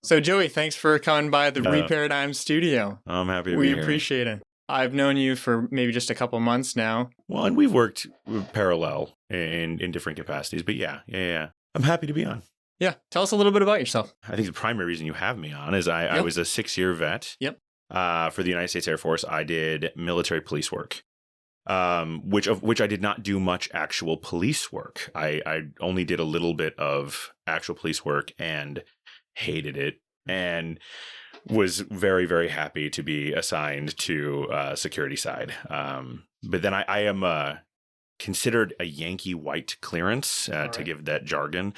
So, Joey, thanks for coming by the Reparadigm studio. I'm happy to be here. We appreciate it. I've known you for maybe just a couple months now. Well, and we've worked parallel in different capacities, but yeah. I'm happy to be on. Yeah. Tell us a little bit about yourself. I think the primary reason you have me on is I was a 6-year vet. Yep. For the United States Air Force. I did military police work, which I did not do much actual police work. I only did a little bit of actual police work and hated it, and was very, very happy to be assigned to security side. But then I am considered a Yankee white clearance, to give that jargon.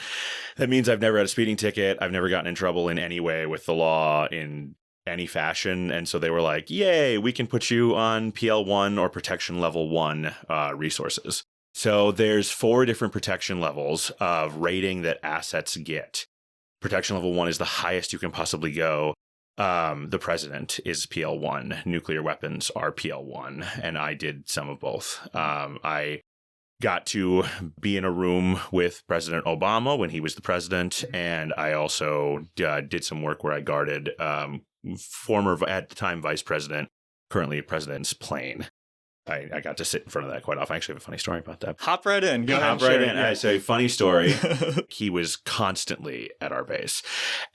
That means I've never had a speeding ticket. I've never gotten in trouble in any way with the law in any fashion. And so they were like, yay, we can put you on PL1 or protection level 1 resources. So there's 4 different protection levels of rating that assets get. Protection level 1 is the highest you can possibly go. The president is PL1. Nuclear weapons are PL1. And I did some of both. I got to be in a room with President Obama when he was the president. And I also did some work where I guarded former, at the time, vice president, currently president's plane. I got to sit in front of that quite often. I actually have a funny story about that. Hop right in. Go ahead. Hop right in. I say, funny story. He was constantly at our base.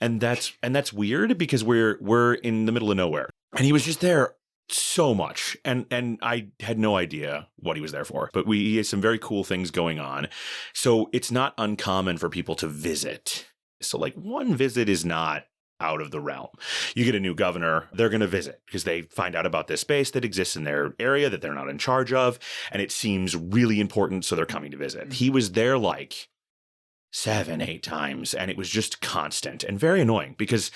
And that's weird because we're in the middle of nowhere. And he was just there so much. And I had no idea what he was there for. But he has some very cool things going on. So it's not uncommon for people to visit. So like one visit is not out of the realm. You get a new governor, they're going to visit because they find out about this space that exists in their area that they're not in charge of. And it seems really important. So they're coming to visit. He was there like 7, 8 times. And it was just constant and very annoying because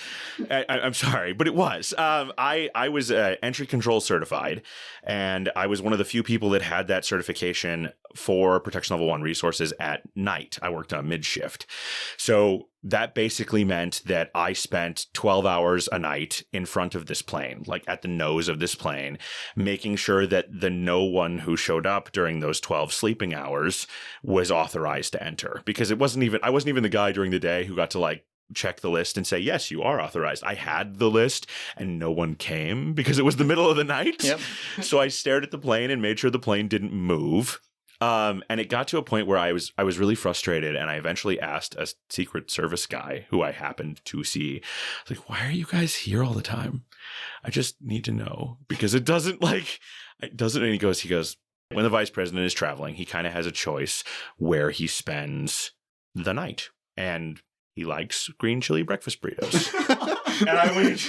I'm sorry, but it was. I was entry control certified, and I was one of the few people that had that certification for protection level 1 resources at night. I worked on mid shift. So that basically meant that I spent 12 hours a night in front of this plane, like at the nose of this plane, making sure that no one who showed up during those 12 sleeping hours was authorized to enter. Because I wasn't even the guy during the day who got to like check the list and say, yes, you are authorized. I had the list and no one came because it was the middle of the night. Yep. So I stared at the plane and made sure the plane didn't move. And it got to a point where I was really frustrated, and I eventually asked a Secret Service guy who I happened to see, like, why are you guys here all the time? I just need to know, because it doesn't, and he goes, when the vice president is traveling, he kind of has a choice where he spends the night, and he likes green chili breakfast burritos. And I went,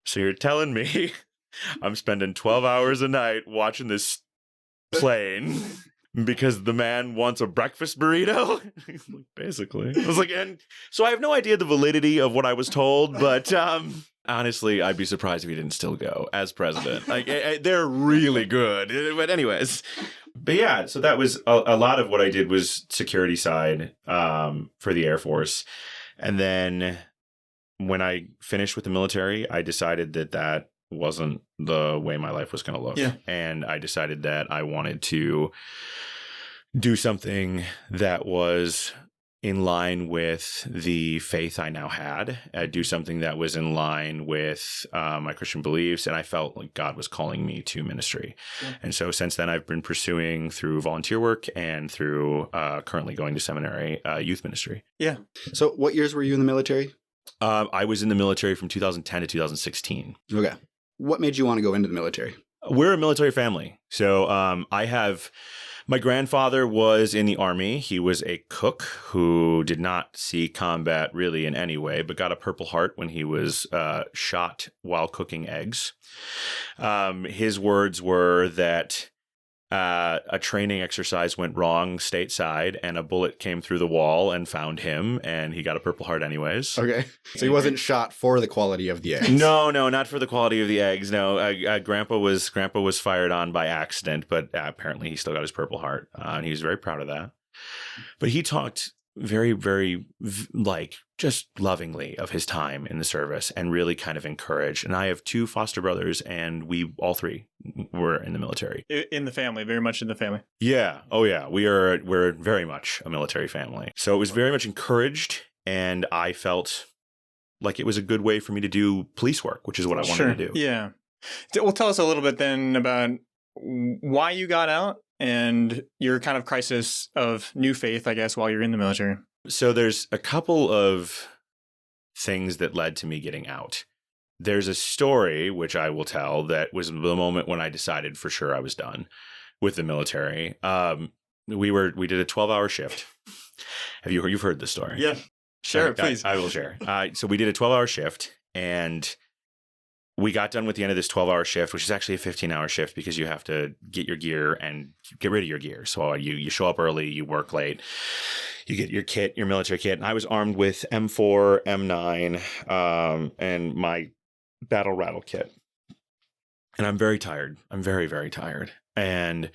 so you're telling me I'm spending 12 hours a night watching this plane because the man wants a breakfast burrito? Basically. I was like, and so I have no idea the validity of what I was told, but honestly, I'd be surprised if he didn't still go as president. Like, they're really good. But anyways, but yeah, so that was a lot of what I did was security side for the Air Force. And then when I finished with the military, I decided that wasn't the way my life was going to look. Yeah. And I decided that I wanted to do something that was in line with the faith I now had, do something that was in line with my Christian beliefs. And I felt like God was calling me to ministry. Yeah. And so since then, I've been pursuing through volunteer work and through currently going to seminary, youth ministry. Yeah. So what years were you in the military? I was in the military from 2010 to 2016. Okay. What made you want to go into the military? We're a military family. So my grandfather was in the Army. He was a cook who did not see combat really in any way, but got a Purple Heart when he was shot while cooking eggs. His words were that a training exercise went wrong stateside and a bullet came through the wall and found him, and he got a Purple Heart anyways. Okay. So he wasn't shot for the quality of the eggs. No, not for the quality of the eggs. No, Grandpa was fired on by accident, but apparently he still got his Purple Heart, and he was very proud of that. But he talked very, very, just lovingly of his time in the service and really kind of encouraged. And I have 2 foster brothers, and we all 3 were in the military. In the family, very much in the family. Yeah. Oh, yeah. We're very much a military family. So it was very much encouraged, and I felt like it was a good way for me to do police work, which is what I wanted to do. Yeah. Well, tell us a little bit then about why you got out and your kind of crisis of new faith, I guess, while you're in the military. So there's a couple of things that led to me getting out. There's a story, which I will tell, that was the moment when I decided for sure I was done with the military. We did a 12-hour shift. You've heard this story? Yeah. Share it, please. I will share. So we did a 12-hour shift, and we got done with the end of this 12-hour shift, which is actually a 15-hour shift because you have to get your gear and get rid of your gear. So you show up early, you work late, you get your kit, your military kit. And I was armed with M4, M9, and my battle rattle kit. And I'm very tired. I'm very, very tired. And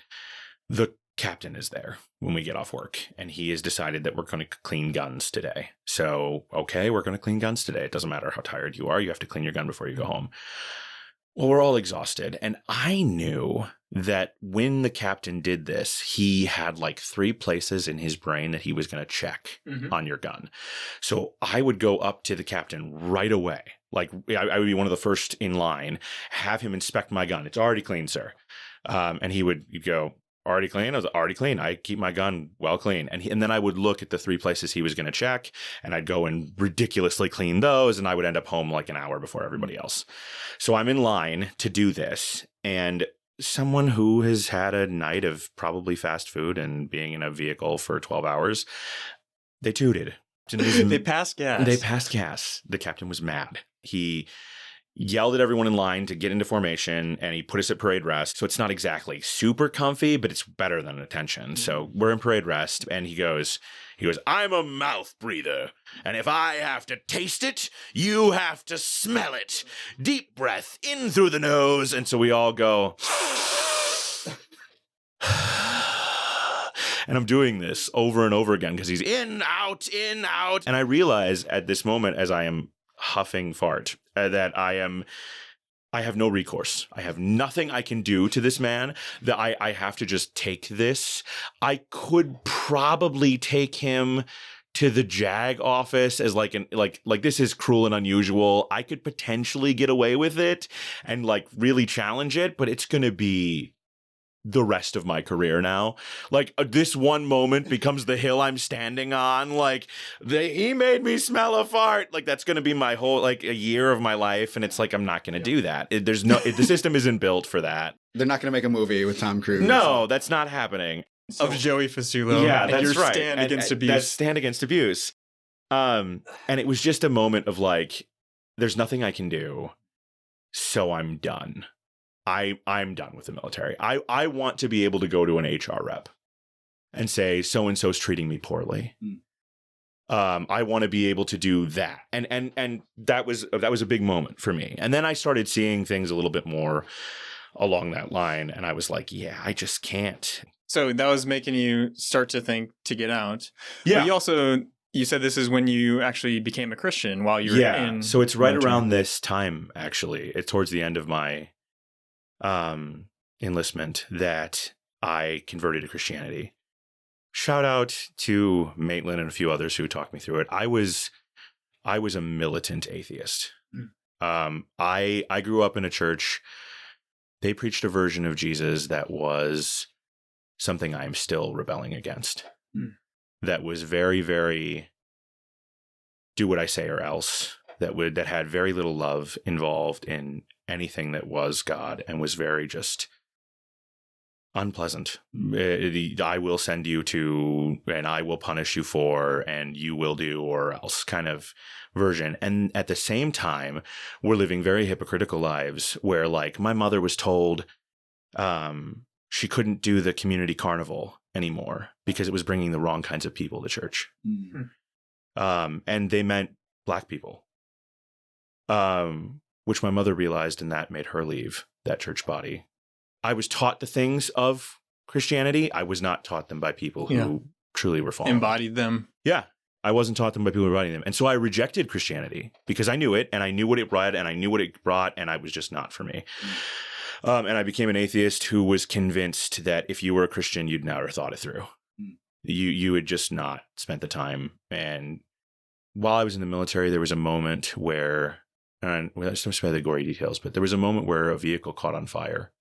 the captain is there when we get off work, and he has decided that we're going to clean guns today. So, okay, we're going to clean guns today. It doesn't matter how tired you are. You have to clean your gun before you go home. Well, we're all exhausted. And I knew that when the captain did this, he had like 3 places in his brain that he was going to check on your gun. So I would go up to the captain right away. Like I would be one of the first in line, have him inspect my gun. It's already clean, sir. And you'd go, already clean? I was already clean. I keep my gun well clean. And then I would look at the 3 places he was going to check, and I'd go and ridiculously clean those, and I would end up home like an hour before everybody else. So I'm in line to do this, and someone who has had a night of probably fast food and being in a vehicle for 12 hours, they tooted. They passed gas. They passed gas. The captain was mad. He yelled at everyone in line to get into formation, and he put us at parade rest. So it's not exactly super comfy, but it's better than attention. So we're in parade rest, and he goes, I'm a mouth breather, and if I have to taste it, you have to smell it. Deep breath in through the nose. And so we all go, and I'm doing this over and over again because he's in, out. And I realize at this moment, as I am huffing fart, that I have no recourse. I have nothing I can do to this man, that I have to just take this. I could probably take him to the JAG office as like this is cruel and unusual. I could potentially get away with it and like really challenge it, but it's going to be the rest of my career now. Like this one moment becomes the hill I'm standing on. Like he made me smell a fart. Like that's going to be my whole, like a year of my life. And it's like, I'm not going to do that. The system isn't built for that. They're not going to make a movie with Tom Cruise. No, that's not happening. Of Joey Fasulo. Yeah, and that's your right. stand against abuse. That's stand against abuse. And it was just a moment of like, there's nothing I can do. So I'm done. I'm done with the military. I want to be able to go to an HR rep and say, so-and-so's treating me poorly. I want to be able to do that. And that was a big moment for me. And then I started seeing things a little bit more along that line. And I was like, yeah, I just can't. So that was making you start to think to get out. Yeah. But you said this is when you actually became a Christian while you were in. So it's right military. around this time, actually. It's towards the end of my enlistment that I converted to Christianity. Shout out to Maitland and a few others who talked me through it. I was a militant atheist. I grew up in a church. They preached a version of Jesus that was something I'm still rebelling against. That was very, very do what I say or else. That had very little love involved in anything that was God, and was very just unpleasant. I will send you to, and I will punish you for, and you will do or else kind of version. And at the same time, we're living very hypocritical lives where, like, my mother was told she couldn't do the community carnival anymore because it was bringing the wrong kinds of people to church. And they meant Black people. Which my mother realized, and that made her leave that church body. I was taught the things of Christianity. I was not taught them by people who truly were following. Embodied them. Yeah. I wasn't taught them by people embodying them. And so I rejected Christianity because I knew it, and I knew what it brought, and I knew what it brought, and I was just not for me. And I became an atheist who was convinced that if you were a Christian, you'd never thought it through. You had just not spent the time and while I was in the military, there was a moment where, and let's not spare the gory details, but there was a moment where a vehicle caught on fire.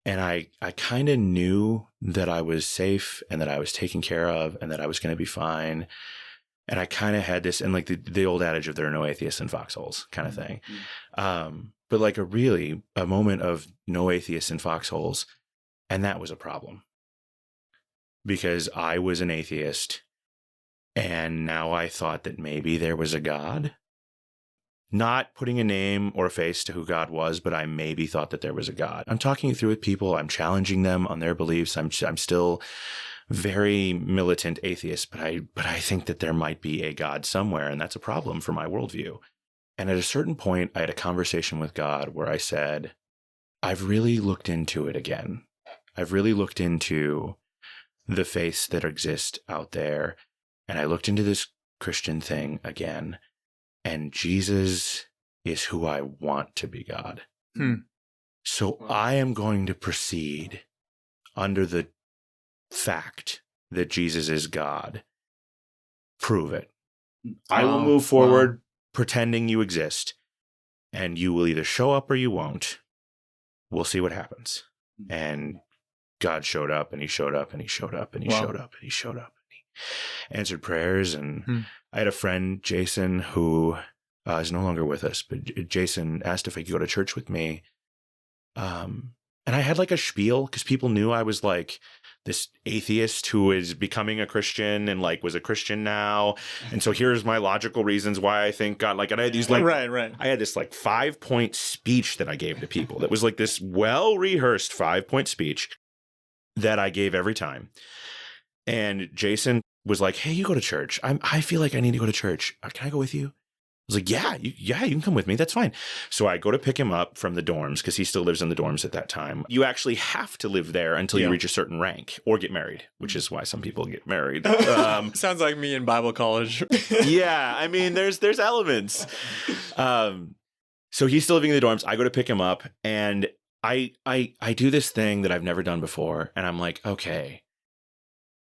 And I kind of knew that I was safe and that I was taken care of and that I was going to be fine. And I kind of had this, and like the old adage of there are no atheists in foxholes kind of thing. But like a moment of no atheists in foxholes. And that was a problem because I was an atheist. And now I thought that maybe there was a God. Not putting a name or a face to who God was, but I maybe thought that there was a God. I'm talking it through with people. I'm challenging them on their beliefs. I'm still very militant atheist, but I think that there might be a God somewhere, and that's a problem for my worldview. And at a certain point, I had a conversation with God where I said, I've really looked into it again. I've really looked into the faiths that exist out there, and I looked into this Christian thing again. And Jesus is who I want to be God. So I am going to proceed under the fact that Jesus is God. Prove it. I will move forward pretending you exist. And you will either show up or you won't. We'll see what happens. And God showed up and he showed up and he showed up and he showed up and he showed up. And he answered prayers. And I had a friend, Jason, who is no longer with us, but Jason asked if he could go to church with me. And I had like a spiel because people knew I was like this atheist who is becoming a Christian and like was a Christian now. And so here's my logical reasons why I think God, like, and I had these like, right. I had this like 5-point speech that I gave to people that was like this well-rehearsed 5-point speech that I gave every time. And Jason was like, hey, you go to church. I feel like I need to go to church. Can I go with you? I was like, yeah, you can come with me. That's fine. So I go to pick him up from the dorms because he still lives in the dorms at that time. You actually have to live there until you reach a certain rank or get married, which is why some people get married. Sounds like me in Bible college. Yeah, I mean, there's elements. So he's still living in the dorms. I go to pick him up, and I do this thing that I've never done before, and I'm like, okay,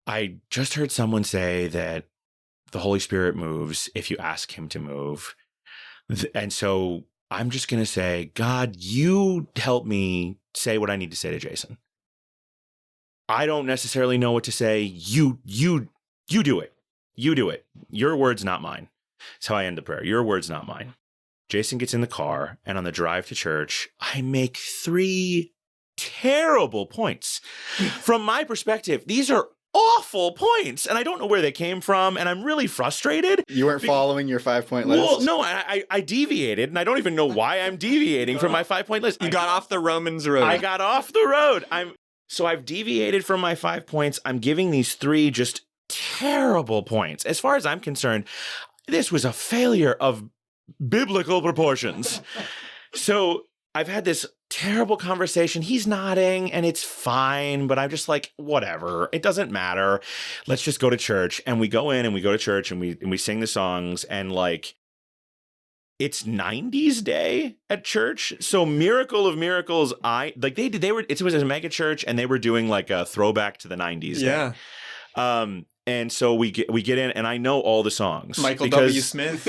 I just heard someone say that the Holy Spirit moves if you ask him to move. And so I'm just going to say, God, you help me say what I need to say to Jason. I don't necessarily know what to say. You do it. You do it. Your words, not mine. That's how I end the prayer. Your words, not mine. Jason gets in the car, and on the drive to church, I make 3 terrible points. From my perspective, these are awful points, and I don't know where they came from, and I'm really frustrated. You weren't following your 5-point list? Well, no, I deviated, and I don't even know why I'm deviating from my 5-point list. You got off the Romans road. I got off the road. So I've deviated from my 5 points. I'm giving these 3 just terrible points. As far as I'm concerned, this was a failure of biblical proportions. So I've had this terrible conversation. He's nodding and it's fine, but I'm just like, whatever. It doesn't matter. Let's just go to church. And we go in and we go to church and we sing the songs, and like, it's 90s day at church. So miracle of miracles. It was a mega church, and they were doing like a throwback to the 90s. Yeah. Day. And so we get in, and I know all the songs. Michael W. Smith.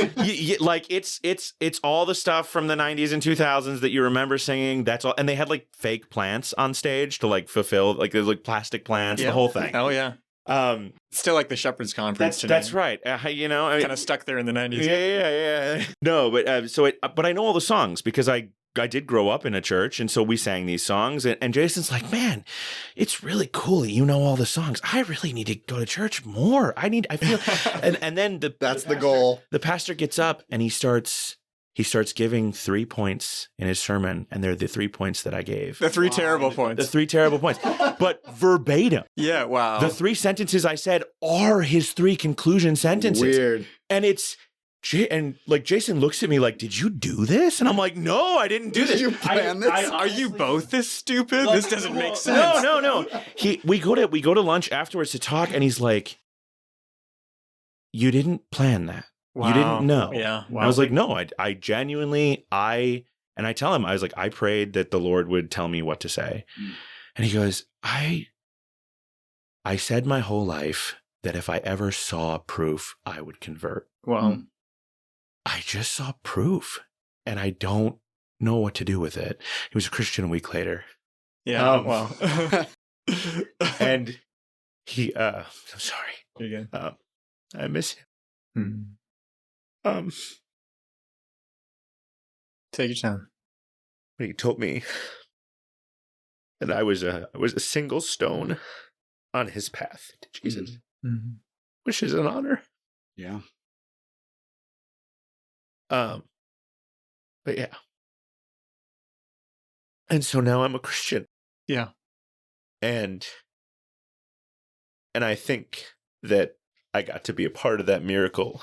Like it's all the stuff from the 90s and 2000s that you remember singing. That's all. And they had like fake plants on stage to like fulfill, like there's like plastic plants, the whole thing. Oh yeah. Still like the Shepherd's Conference today. That's right. Kind of stuck there in the 90s. Yeah. No, but but I know all the songs because I did grow up in a church, and so we sang these songs, and Jason's like, man, it's really cool that you know all the songs. I really need to go to church more. I feel, and then that's the goal. The pastor gets up and he starts giving 3 points in his sermon, and they're the 3 points that I gave. The 3 terrible points. The 3 terrible points, but verbatim. Yeah, wow. The 3 sentences I said are his 3 conclusion sentences. Weird. And and like Jason looks at me like, did you do this? And I'm like, no, I didn't do this. Did you plan this? Are you both this stupid? This doesn't make sense. No. We go to lunch afterwards to talk, and he's like, you didn't plan that. Wow. You didn't know. Yeah. Wow. I was like, no, I genuinely, and I tell him, I was like, I prayed that the Lord would tell me what to say. And he goes, I said my whole life that if I ever saw proof, I would convert. Well, I just saw proof, and I don't know what to do with it. He was a Christian a week later. yeah. Well, And he, I'm sorry. You're good. I miss him. Take your time. He told me that I was a single stone on his path to Jesus, which is an honor. Yeah. But yeah. And so now I'm a Christian. Yeah. And I think that I got to be a part of that miracle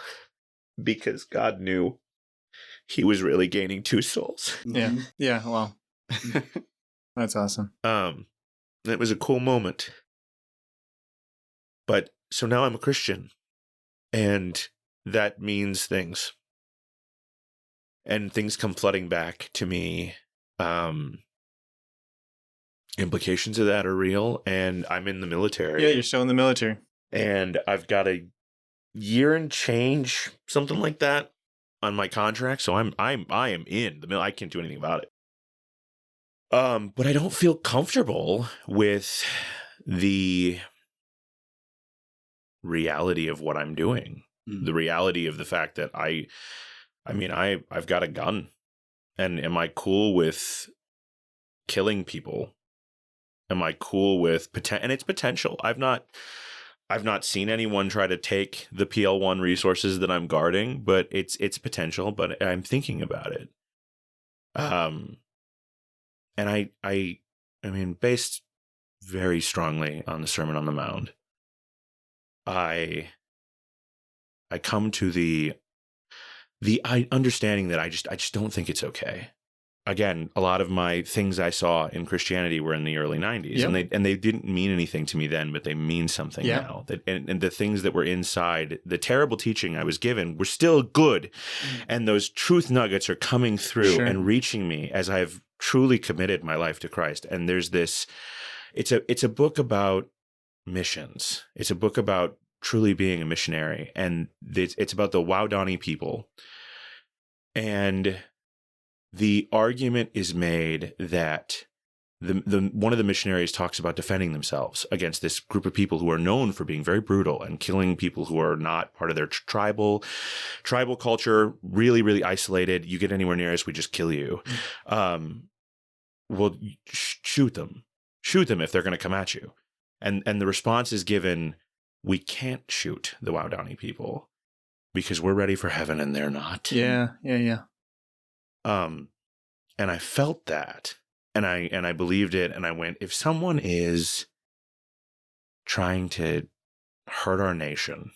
because God knew he was really gaining 2 souls. Yeah. Yeah. Well, that's awesome. It was a cool moment. But so now I'm a Christian, and that means things. And things come flooding back to me. Implications of that are real, and I'm in the military. Yeah, you're still in the military. And I've got a year and change, something like that, on my contract. So I am in the middle. I can't do anything about it. But I don't feel comfortable with the reality of what I'm doing. The reality of the fact that I've got a gun, and am I cool with killing people? Am I cool with and it's potential? I've not seen anyone try to take the PL1 resources that I'm guarding, but it's potential. But I'm thinking about it. And I mean, based very strongly on the Sermon on the Mount, I come to the understanding that I just don't think it's okay. Again, a lot of my things I saw in Christianity were in the early 90s, and they didn't mean anything to me then, but they mean something now. And the things that were inside, the terrible teaching I was given, were still good. And those truth nuggets are coming through and reaching me as I've truly committed my life to Christ. And there's this, it's a book about missions. It's a book about truly being a missionary. And it's about the Waodani people. And the argument is made that the one of the missionaries talks about defending themselves against this group of people who are known for being very brutal and killing people who are not part of their tribal culture, really, really isolated. You get anywhere near us, we just kill you. Well, shoot them if they're going to come at you. And the response is given, we can't shoot the Waodani people because we're ready for heaven and they're not. Yeah. And I felt that, and I believed it, and I went, if someone is trying to hurt our nation,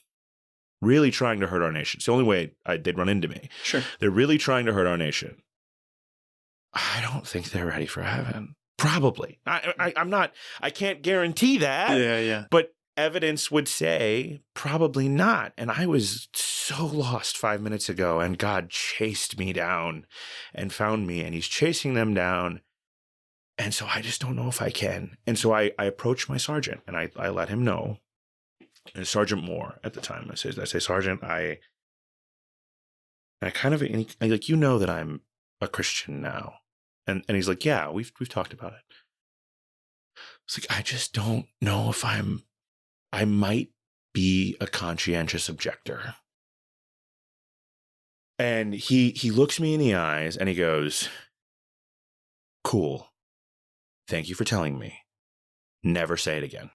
really trying to hurt our nation, it's the only way they'd run into me. Sure. They're really trying to hurt our nation. I don't think they're ready for heaven. Probably. I'm not, I can't guarantee that. Yeah. But evidence would say probably not. And I was so lost 5 minutes ago, and God chased me down and found me, and he's chasing them down. And so I just don't know if I can. And so I approached my sergeant, and I let him know. And Sergeant Moore at the time, I say, Sergeant, I kind of, I like, you know that I'm a Christian now. And he's like, yeah, we've talked about it. It's like, I just don't know if I might be a conscientious objector. And he looks me in the eyes and he goes, cool. Thank you for telling me. Never say it again.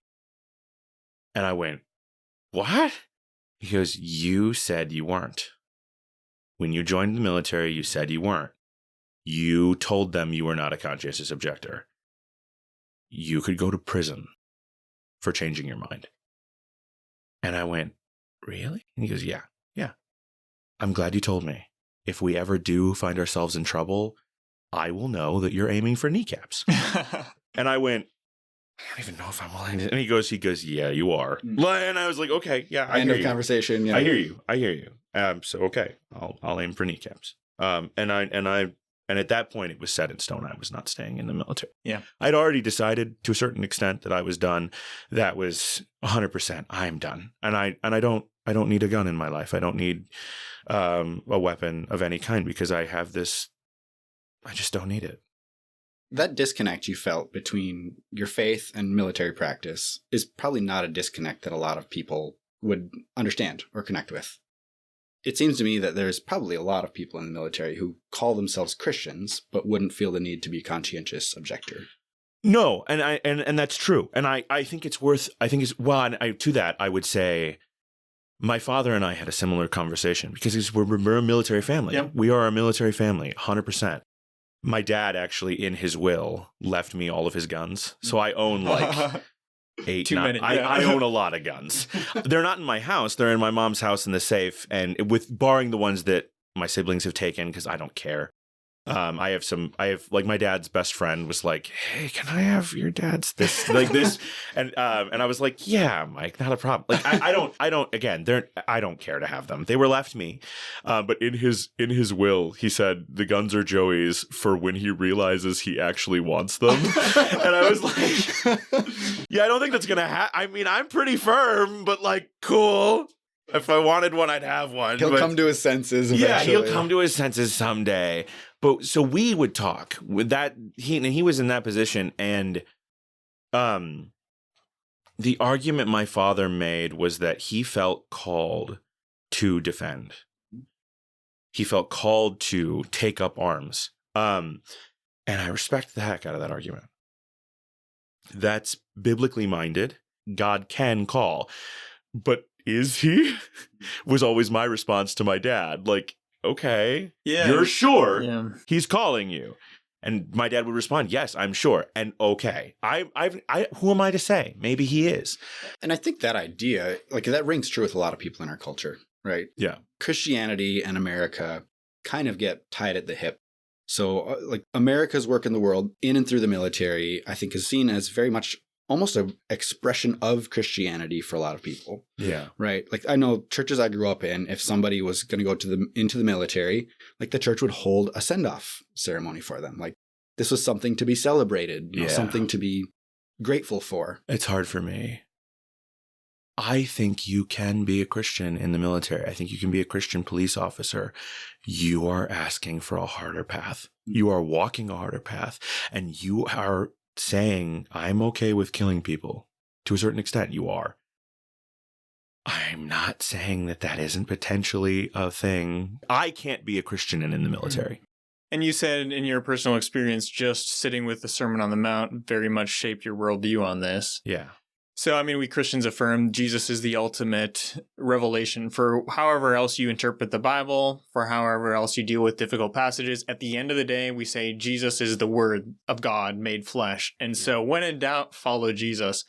And I went, what? He goes, you said you weren't. When you joined the military, you said you weren't. You told them you were not a conscientious objector. You could go to prison for changing your mind. And I went, really? And he goes, yeah. I'm glad you told me. If we ever do find ourselves in trouble, I will know that you're aiming for kneecaps. And I went, I don't even know if I'm willing to. And he goes, yeah, you are. And I was like, okay, yeah, I End hear of you. conversation. Yeah. I hear you. So okay, I'll aim for kneecaps. And I And at that point, it was set in stone. I was not staying in the military. Yeah. I'd already decided to a certain extent that I was done. That was 100%. I'm done. And I don't need a gun in my life. I don't need a weapon of any kind because I have this. I just don't need it. That disconnect you felt between your faith and military practice is probably not a disconnect that a lot of people would understand or connect with. It seems to me that there's probably a lot of people in the military who call themselves Christians, but wouldn't feel the need to be conscientious objector. No, and that's true. And I think it's worth. I think it's well. And to that, I would say, my father and I had a similar conversation because we're a military family. Yep. We are a military family, 100%. My dad actually, in his will, left me all of his guns, so I own like 8, Too 9. many, yeah. I own a lot of guns. They're not in my house. They're in my mom's house in the safe, and with barring the ones that my siblings have taken because I don't care. I have like my dad's best friend was like, "Hey, can I have your dad's this like this?" And I was like, "Yeah, Mike, not a problem." Like I don't again, I don't care to have them. They were left me. But in his will, he said the guns are Joey's for when he realizes he actually wants them. And I was like, "Yeah, I don't think that's going to happen. I mean, I'm pretty firm, but like cool. If I wanted one, I'd have one." He'll come to his senses eventually. Yeah, he'll come to his senses someday. But so we would talk with that. He was in that position, and the argument my father made was that he felt called to defend. He felt called to take up arms. And I respect the heck out of that argument. That's biblically minded. God can call, but is he? Was always my response to my dad. Like, okay, Yeah. you're sure Yeah. he's calling you? And my dad would respond, yes, I'm sure. And okay, who am I to say? Maybe he is. And I think that idea, like that rings true with a lot of people in our culture, right? Yeah. Christianity and America kind of get tied at the hip. So like America's work in the world in and through the military, I think is seen as very much almost an expression of Christianity for a lot of people. Yeah. Right. Like I know churches I grew up in, if somebody was going to go into the military, like the church would hold a send-off ceremony for them. Like this was something to be celebrated, you know, something to be grateful for. It's hard for me. I think you can be a Christian in the military. I think you can be a Christian police officer. You are asking for a harder path. You are walking a harder path, and you are saying, I'm okay with killing people. To a certain extent, you are. I'm not saying that that isn't potentially a thing. I can't be a Christian and in the military. And you said in your personal experience, just sitting with the Sermon on the Mount very much shaped your worldview on this. Yeah. So, I mean, we Christians affirm Jesus is the ultimate revelation for however else you interpret the Bible, for however else you deal with difficult passages. At the end of the day, we say Jesus is the Word of God made flesh. And so when in doubt, follow Jesus.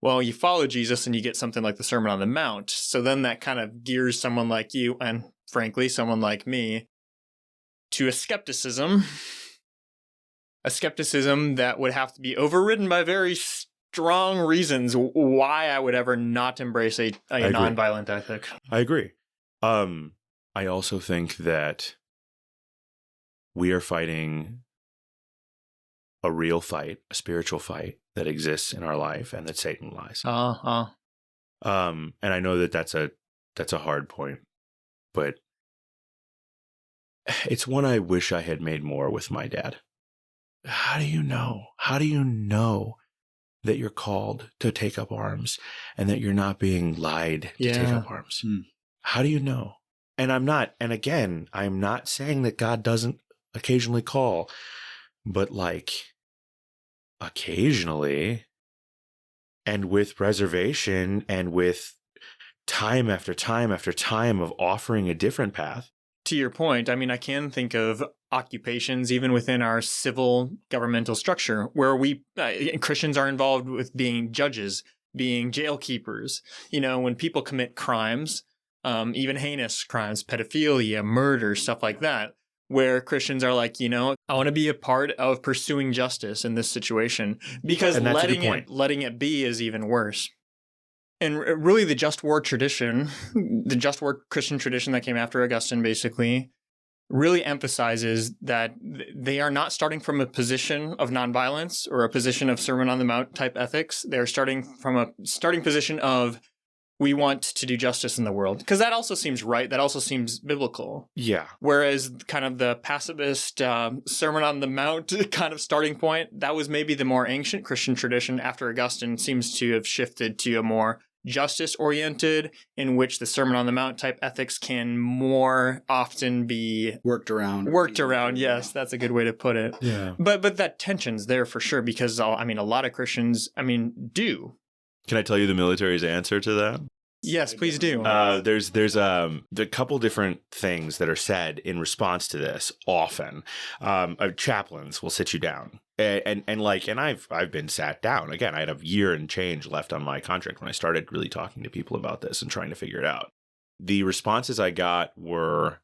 Well, you follow Jesus and you get something like the Sermon on the Mount. So then that kind of gears someone like you, and frankly, someone like me, to a skepticism that would have to be overridden by very strong reasons why I would ever not embrace a nonviolent ethic. I agree. I also think that we are fighting a real fight, a spiritual fight that exists in our life, and that Satan lies. And I know that that's a hard point, but it's one I wish I had made more with my dad. How do you know? How do you know that you're called to take up arms and that you're not being lied to take up arms? How do you know? And I'm not saying that God doesn't occasionally call, but like occasionally, and with reservation and with time after time after time of offering a different path. To your point, I mean, I can think of occupations even within our civil governmental structure where we Christians are involved with being judges, being jail keepers. You know, when people commit crimes, even heinous crimes, pedophilia, murder, stuff like that, where Christians are like, you know, I want to be a part of pursuing justice in this situation, because letting it be is even worse. And really the just war tradition, the just war Christian tradition that came after Augustine, basically, really emphasizes that they are not starting from a position of nonviolence or a position of Sermon on the Mount type ethics. They're starting from a starting position of, we want to do justice in the world. Because that also seems right. That also seems biblical. Yeah. Whereas kind of the pacifist Sermon on the Mount kind of starting point, that was maybe the more ancient Christian tradition after Augustine seems to have shifted to a more justice-oriented, in which the Sermon on the Mount type ethics can more often be worked around. Yes, that's a good way to put it. Yeah. But that tension's there for sure, because a lot of Christians, do. Can I tell you the military's answer to that? Yes, please do. There's a couple different things that are said in response to this often. Chaplains will sit you down. And I've been sat down. Again, I had a year and change left on my contract when I started really talking to people about this and trying to figure it out. The responses I got were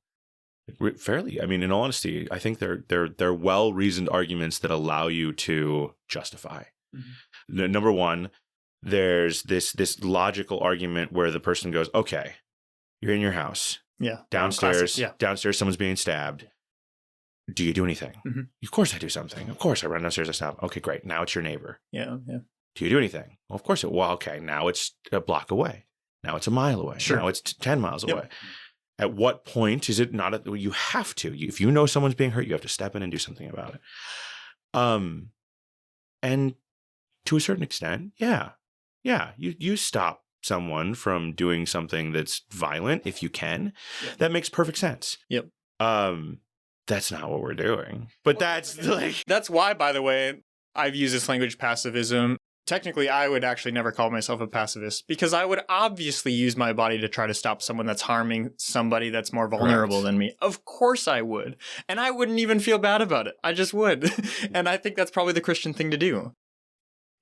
fairly, in all honesty, I think they're well-reasoned arguments that allow you to justify. Mm-hmm. Number one, there's this logical argument where the person goes, okay, you're in your house. Yeah. Downstairs, Classic, yeah. Downstairs, someone's being stabbed. Do you do anything? Mm-hmm. Of course I do something. Of course I run downstairs and stab. Okay, great. Now it's your neighbor. Yeah. Do you do anything? Well, of course okay, now it's a block away. Now it's a mile away. Sure. Now it's 10 miles Yep. away. At what point is it not you have to? If you know someone's being hurt, you have to step in and do something about it. And to a certain extent, yeah, you stop someone from doing something that's violent if you can. Yep. That makes perfect sense. Yep. That's not what we're doing. But that's why, by the way, I've used this language, pacifism. Technically, I would actually never call myself a pacifist, because I would obviously use my body to try to stop someone that's harming somebody that's more vulnerable than me. Of course I would. And I wouldn't even feel bad about it. I just would. And I think that's probably the Christian thing to do.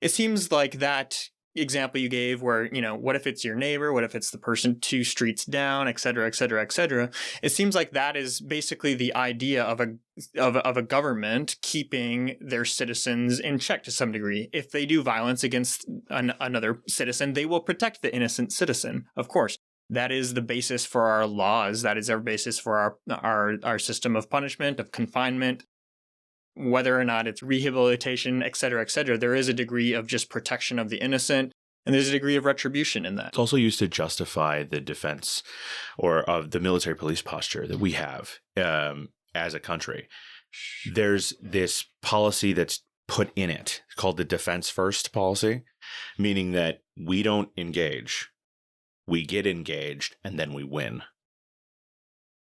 It seems like that example you gave where, what if it's your neighbor? What if it's the person 2 streets down, et cetera, et cetera, et cetera? It seems like that is basically the idea of a government keeping their citizens in check to some degree. If they do violence against another citizen, they will protect the innocent citizen, of course. That is the basis for our laws. That is our basis for our system of punishment, of confinement. Whether or not it's rehabilitation, et cetera, there is a degree of just protection of the innocent, and there's a degree of retribution in that. It's also used to justify the defense or of the military police posture that we have as a country. There's this policy that's put in it called the defense first policy, meaning that we don't engage, we get engaged, and then we win.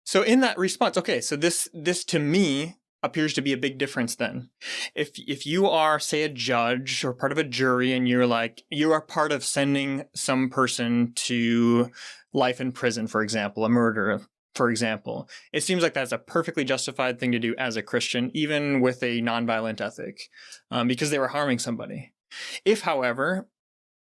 So in that response, okay, so this to me appears to be a big difference then. If you are, say, a judge or part of a jury, and you are part of sending some person to life in prison, for example, a murderer, for example, it seems like that's a perfectly justified thing to do as a Christian, even with a nonviolent ethic, because they were harming somebody. If, however,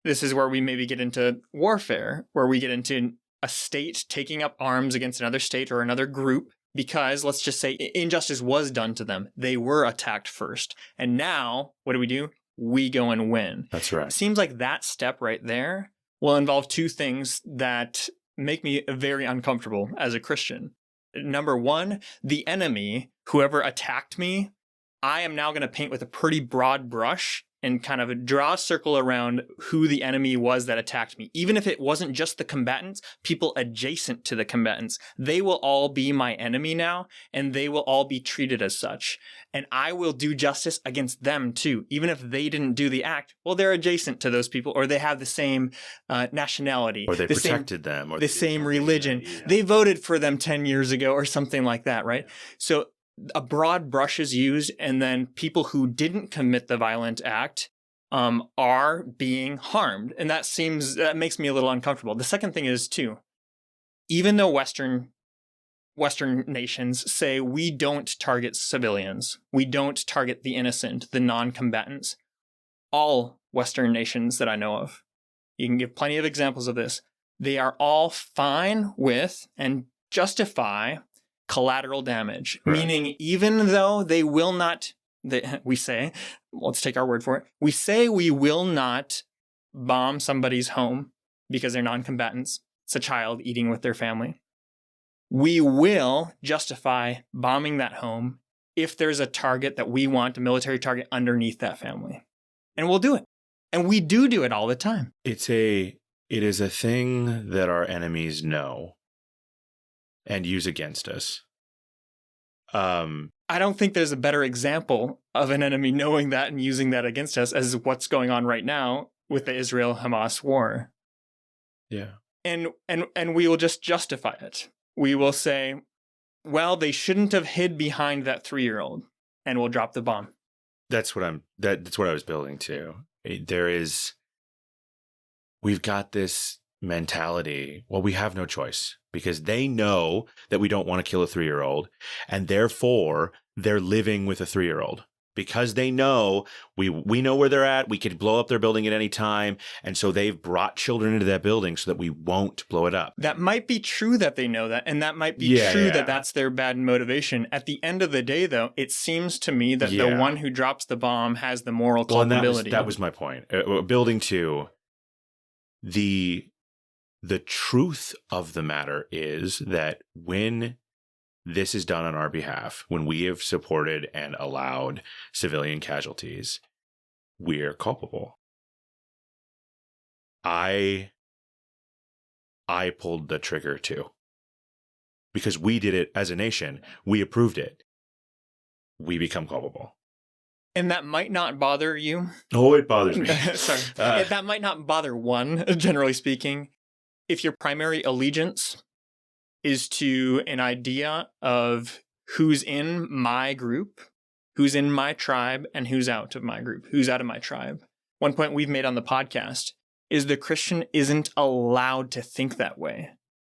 this is where we maybe get into warfare, where we get into a state taking up arms against another state or another group, because let's just say injustice was done to them. They were attacked first. And now, what do? We go and win. That's right. It seems like that step right there will involve 2 things that make me very uncomfortable as a Christian. Number one, the enemy, whoever attacked me, I am now going to paint with a pretty broad brush and kind of draw a circle around who the enemy was that attacked me. Even if it wasn't just the combatants, people adjacent to the combatants, they will all be my enemy now, and they will all be treated as such. And I will do justice against them too. Even if they didn't do the act, well, they're adjacent to those people, or they have the same nationality. Or they protected them. Or the same religion. Yeah. They voted for them 10 years ago or something like that, right? So a broad brush is used, and then people who didn't commit the violent act are being harmed. And that makes me a little uncomfortable. The second thing is, too, even though Western nations say we don't target civilians, we don't target the innocent, the non-combatants, all Western nations that I know of, you can give plenty of examples of this, they are all fine with and justify collateral damage, right. Meaning even though they will not, we say, let's take our word for it, we say we will not bomb somebody's home because they're non-combatants. It's a child eating with their family. we will justify bombing that home if there's a target that we want, a military target underneath that family. And we'll do it. And we do it all the time. It is a thing that our enemies know and use against us. I don't think there's a better example of an enemy knowing that and using that against us as what's going on right now with the Israel-Hamas war. Yeah. And we will just justify it. We will say, well, they shouldn't have hid behind that 3-year-old, and we'll drop the bomb. That's what I was building to. We've got this mentality. Well, we have no choice because they know that we don't want to kill a 3-year-old, and therefore they're living with a 3-year-old because they know we know where they're at. We could blow up their building at any time. And so they've brought children into that building so that we won't blow it up. That might be true that they know that. And that might be true that that's their bad motivation. At the end of the day, though, it seems to me that the one who drops the bomb has the moral culpability. That was my point. Building to the truth of the matter is that when this is done on our behalf, when we have supported and allowed civilian casualties, we're culpable. I pulled the trigger too. Because we did it as a nation. We approved it. We become culpable. And that might not bother you. Oh, it bothers me. Sorry. That might not bother one, generally speaking. If your primary allegiance is to an idea of who's in my group, who's in my tribe, and who's out of my group, who's out of my tribe. One point we've made on the podcast is the Christian isn't allowed to think that way.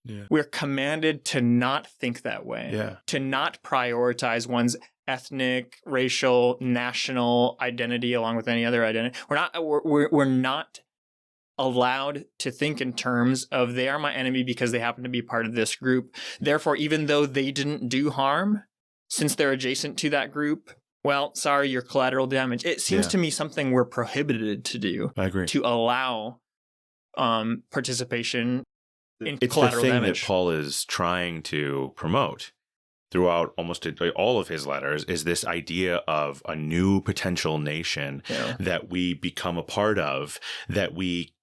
Yeah. We're commanded to not think that way, to not prioritize one's ethnic, racial, national identity along with any other identity. We're not allowed to think in terms of they are my enemy because they happen to be part of this group. Therefore, even though they didn't do harm, since they're adjacent to that group, well, sorry, you're collateral damage. It seems to me something we're prohibited to do. I agree. To allow participation in it's collateral the thing damage. That Paul is trying to promote throughout almost all of his letters is this idea of a new potential nation that we become a part of, that we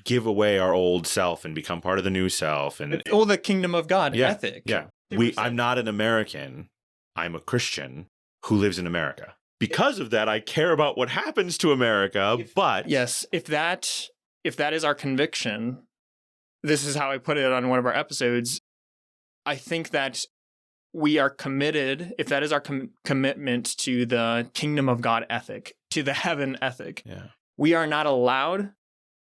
give away our old self and become part of the new self. And the kingdom of God ethic. Yeah. I'm not an American. I'm a Christian who lives in America. Because of that, I care about what happens to America, but... Yes, if that is our conviction, this is how I put it on one of our episodes, I think that we are committed, if that is our commitment to the kingdom of God ethic, to the heaven ethic, we are not allowed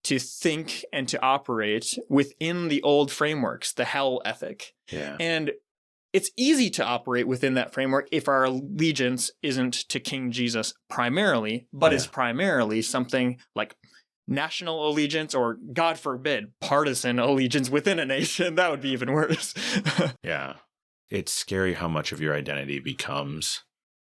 to think and to operate within the old frameworks, the hell ethic. Yeah. And it's easy to operate within that framework if our allegiance isn't to King Jesus primarily, but is primarily something like national allegiance or, God forbid, partisan allegiance within a nation. That would be even worse. Yeah. It's scary how much of your identity becomes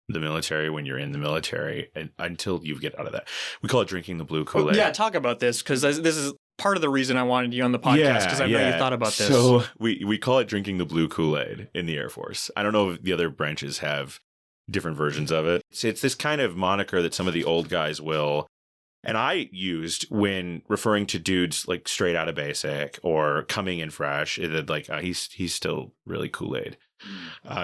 the military when you're in the military and until you get out of that. We call it drinking the blue Kool-Aid. Yeah, talk about this because this is part of the reason I wanted you on the podcast because I know you thought about this. So we call it drinking the blue Kool-Aid in the Air Force. I don't know if the other branches have different versions of it. It's this kind of moniker that some of the old guys will, and I used when referring to dudes like straight out of basic or coming in fresh. Like he's still really Kool-Aid.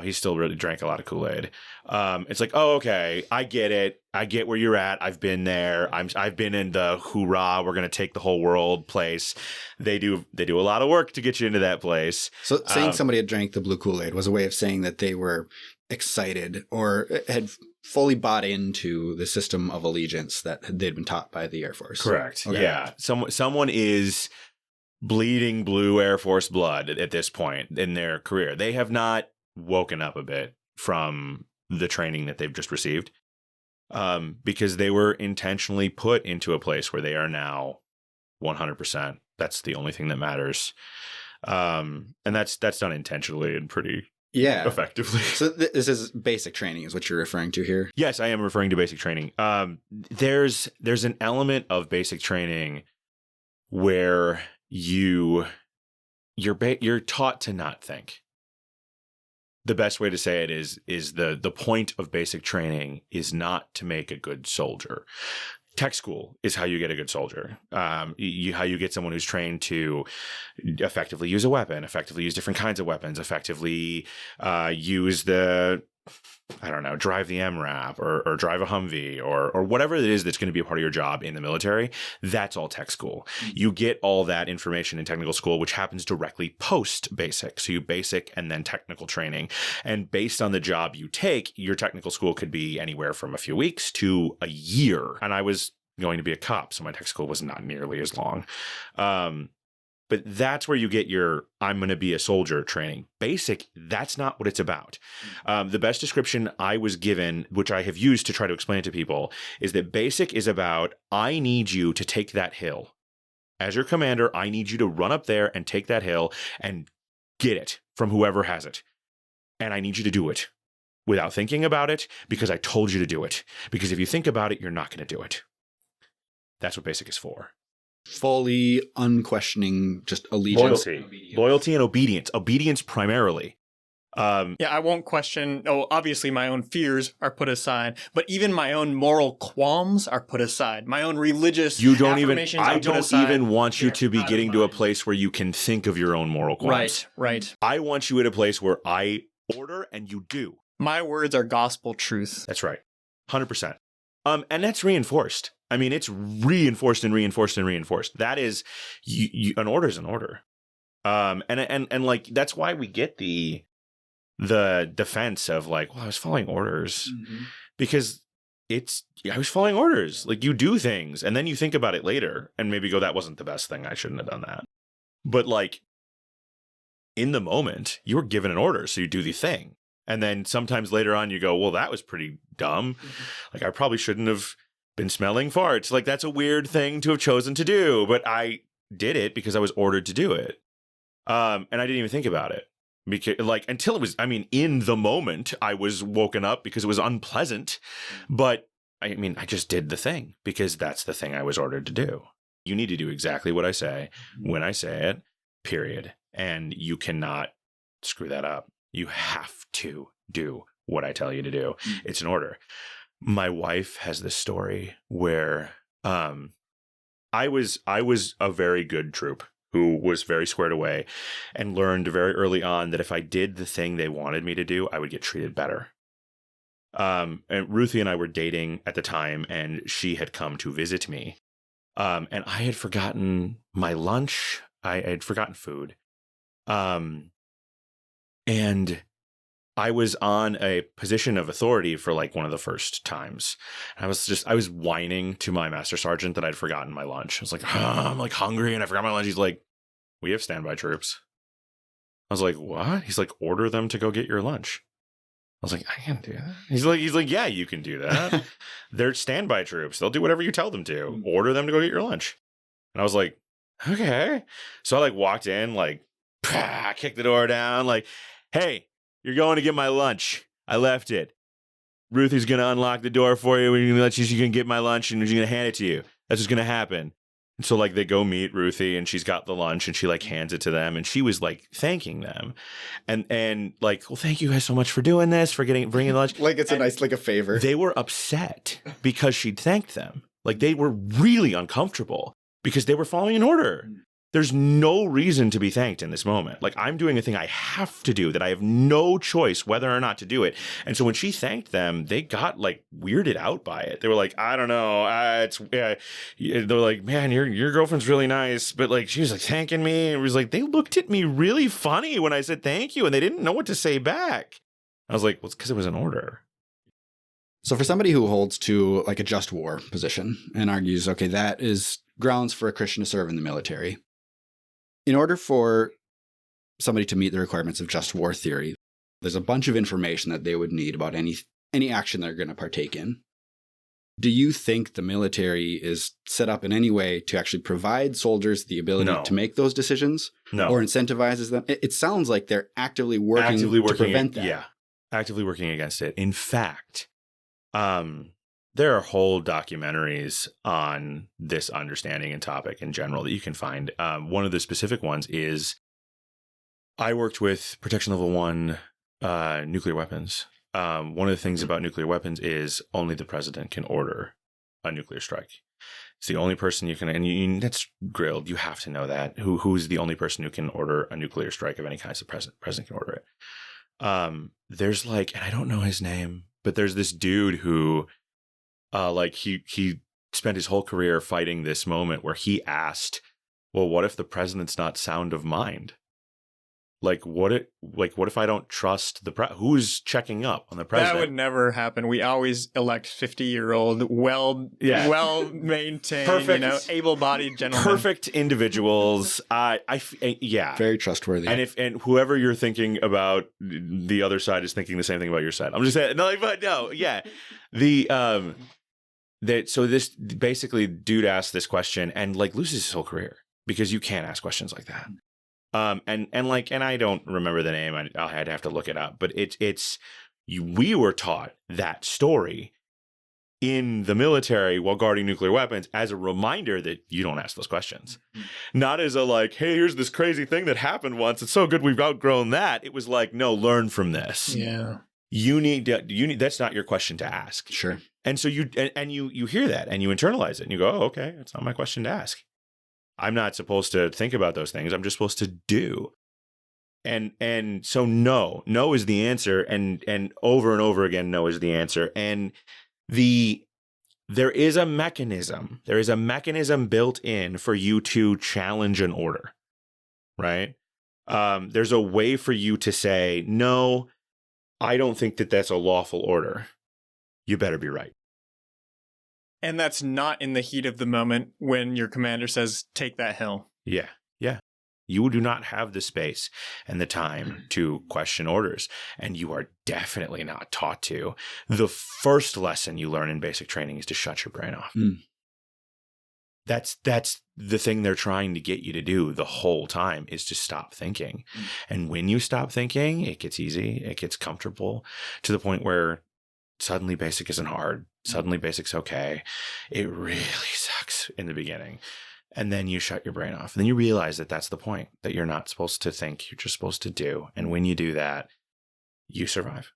He still really drank a lot of Kool-Aid. It's like, oh, okay, I get it. I get where you're at. I've been there. I've been in the hoorah, we're gonna take the whole world place. They do a lot of work to get you into that place. So saying somebody had drank the blue Kool-Aid was a way of saying that they were excited or had fully bought into the system of allegiance that they'd been taught by the Air Force. Correct. Okay. Yeah. Someone is bleeding blue Air Force blood at this point in their career. They have not woken up a bit from the training that they've just received because they were intentionally put into a place where they are now 100%. That's the only thing that matters. And that's done intentionally and pretty effectively. So this is basic training is what you're referring to here? Yes, I am referring to basic training. There's an element of basic training where you're taught to not think. the best way to say it is the point of basic training is not to make a good soldier. Tech school is how you get a good soldier. How you get someone who's trained to effectively use a weapon, effectively use different kinds of weapons, effectively use drive the MRAP or drive a Humvee or whatever it is that's going to be a part of your job in the military. That's all tech school. You get all that information in technical school, which happens directly post basic. So you basic and then technical training. And based on the job you take, your technical school could be anywhere from a few weeks to a year. And I was going to be a cop, so my tech school was not nearly as long. But that's where you get your I'm going to be a soldier training. Basic, that's not what it's about. The best description I was given, which I have used to try to explain it to people, is that basic is about I need you to take that hill. As your commander, I need you to run up there and take that hill and get it from whoever has it. And I need you to do it without thinking about it because I told you to do it. Because if you think about it, you're not going to do it. That's what basic is for. Fully unquestioning, just allegiance. Loyalty and obedience. Obedience primarily. I won't question. Oh, obviously my own fears are put aside, but even my own moral qualms are put aside. My own religious affirmations I are put don't aside. even want you to be getting to a place where you can think of your own moral qualms. Right. I want you at a place where I order and you do. My words are gospel truth. That's right. 100%. And that's reinforced. I mean, it's reinforced and reinforced and reinforced. That is, an order is an order. And like, that's why we get the defense of like, well, I was following orders because I was following orders. Like you do things and then you think about it later and maybe go, that wasn't the best thing. I shouldn't have done that. But like in the moment, you were given an order. So you do the thing. And then sometimes later on you go, well, that was pretty dumb. Like I probably shouldn't have been smelling farts. Like that's a weird thing to have chosen to do, but I did it because I was ordered to do it. And I didn't even think about it because like until it was, I mean, in the moment I was woken up because it was unpleasant, but I mean, I just did the thing because that's the thing I was ordered to do. You need to do exactly what I say when I say it, period. And you cannot screw that up. You have to do what I tell you to do. It's an order. My wife has this story where I was a very good troop who was very squared away and learned very early on that if I did the thing they wanted me to do, I would get treated better. And Ruthie and I were dating at the time, and she had come to visit me. And I had forgotten my lunch. I had forgotten food. And I was on a position of authority for like one of the first times. I was whining to my master sergeant that I'd forgotten my lunch. I was like, I'm like hungry and I forgot my lunch. He's like, we have standby troops. I was like, what? He's like, order them to go get your lunch. I was like, I can't do that. He's like, yeah, you can do that. They're standby troops. They'll do whatever you tell them to. Order them to go get your lunch. And I was like, okay. So I like walked in, like, kicked the door down, like, hey, you're going to get my lunch. I left it. Ruthie's going to unlock the door for you. We're going to let you, can get my lunch and she's going to hand it to you. That's what's going to happen. And so like they go meet Ruthie and she's got the lunch and she like hands it to them and she was like thanking them and like, well, thank you guys so much for doing this, for bringing lunch. Like it's a nice, like a favor. They were upset because she'd thanked them. Like they were really uncomfortable because they were following an order. There's no reason to be thanked in this moment. Like I'm doing a thing I have to do that I have no choice whether or not to do it. And so when she thanked them, they got like weirded out by it. They were like, I don't know. They're like, man, your girlfriend's really nice. But like, she was like thanking me. And it was like, they looked at me really funny when I said thank you and they didn't know what to say back. I was like, well, it's because it was an order. So for somebody who holds to like a just war position and argues, okay, that is grounds for a Christian to serve in the military. In order for somebody to meet the requirements of just war theory, there's a bunch of information that they would need about any action they're going to partake in. Do you think the military is set up in any way to actually provide soldiers the ability to make those decisions? No. Or incentivizes them? It sounds like they're actively working to prevent that. Yeah, actively working against it. In fact, there are whole documentaries on this understanding and topic in general that you can find. One of the specific ones is I worked with Protection Level 1 nuclear weapons. One of the things about nuclear weapons is only the president can order a nuclear strike. It's the only person you can, and that's grilled. You have to know that. Who's the only person who can order a nuclear strike of any kind? The president can order it. There's and I don't know his name, but there's this dude who, he spent his whole career fighting this moment where he asked, well, what if the president's not sound of mind? What if I don't trust who's checking up on the president? That would never happen. We always elect 50-year-old, well-maintained, perfect, able-bodied gentlemen. Perfect individuals. Yeah. Very trustworthy. And whoever you're thinking about, the other side is thinking the same thing about your side. I'm just saying, yeah. So this basically dude asked this question and loses his whole career because you can't ask questions like that. And I don't remember the name. I'd have to look it up. But we were taught that story in the military while guarding nuclear weapons as a reminder that you don't ask those questions. Mm-hmm. Not as hey, here's this crazy thing that happened once. It's so good we've outgrown that. It was no, learn from this. Yeah. You need that's not your question to ask. Sure. And so you hear that and you internalize it and you go, oh, okay, it's not my question to ask. I'm not supposed to think about those things. I'm just supposed to do. And so no is the answer. And over and over again, no is the answer. And there is a mechanism. There is a mechanism built in for you to challenge an order, right? There's a way for you to say, no, I don't think that that's a lawful order. You better be right. And that's not in the heat of the moment when your commander says, take that hill. Yeah. You do not have the space and the time to question orders. And you are definitely not taught to. The first lesson you learn in basic training is to shut your brain off. Mm. That's the thing they're trying to get you to do the whole time is to stop thinking. Mm. And when you stop thinking, it gets easy. It gets comfortable to the point where suddenly basic isn't hard. Suddenly basic's okay. It really sucks in the beginning. And then you shut your brain off. And then you realize that that's the point, that you're not supposed to think. You're just supposed to do. And when you do that, you survive.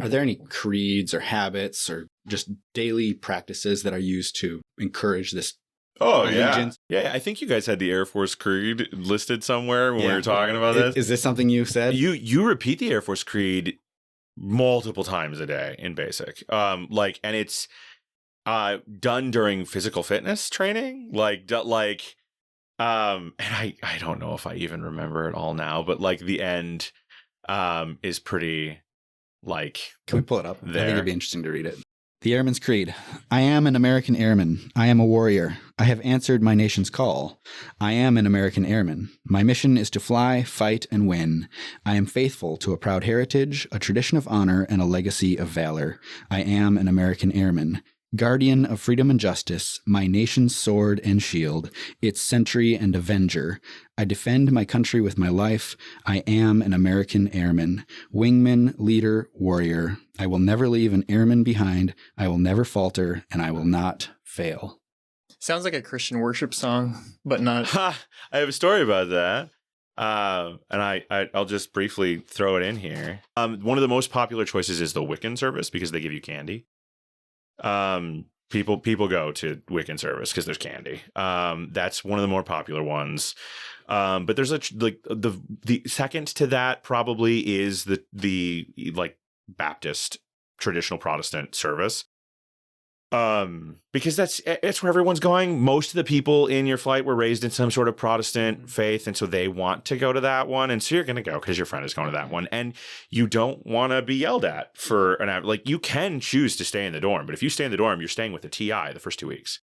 Are there any creeds or habits or just daily practices that are used to encourage this? Oh, allegiance? Yeah. I think you guys had the Air Force Creed listed somewhere when we were talking about this. Is this something you said? You repeat the Air Force Creed multiple times a day in basic. And it's done during physical fitness training. And I don't know if I even remember it all now, but the end is pretty Can we pull it up? There. I think it'd be interesting to read it. The Airman's Creed. I am an American airman. I am a warrior. I have answered my nation's call. I am an American airman. My mission is to fly, fight, and win. I am faithful to a proud heritage, a tradition of honor, and a legacy of valor. I am an American airman. Guardian of freedom and justice, my nation's sword and shield, its sentry and avenger. I defend my country with my life. I am an American airman. Wingman, leader, warrior. I will never leave an airman behind. I will never falter, and I will not fail. Sounds like a Christian worship song, but not. I have a story about that. And I'll just briefly throw it in here. One of the most popular choices is the Wiccan service because they give you candy. People go to Wiccan service because there's candy. That's one of the more popular ones. But there's the second to that probably is the Baptist traditional Protestant service. Because that's where everyone's going. Most of the people in your flight were raised in some sort of Protestant faith, and so they want to go to that one, and so you're going to go because your friend is going to that one, and you don't want to be yelled at for an hour. You can choose to stay in the dorm, but if you stay in the dorm, you're staying with the TI the first 2 weeks.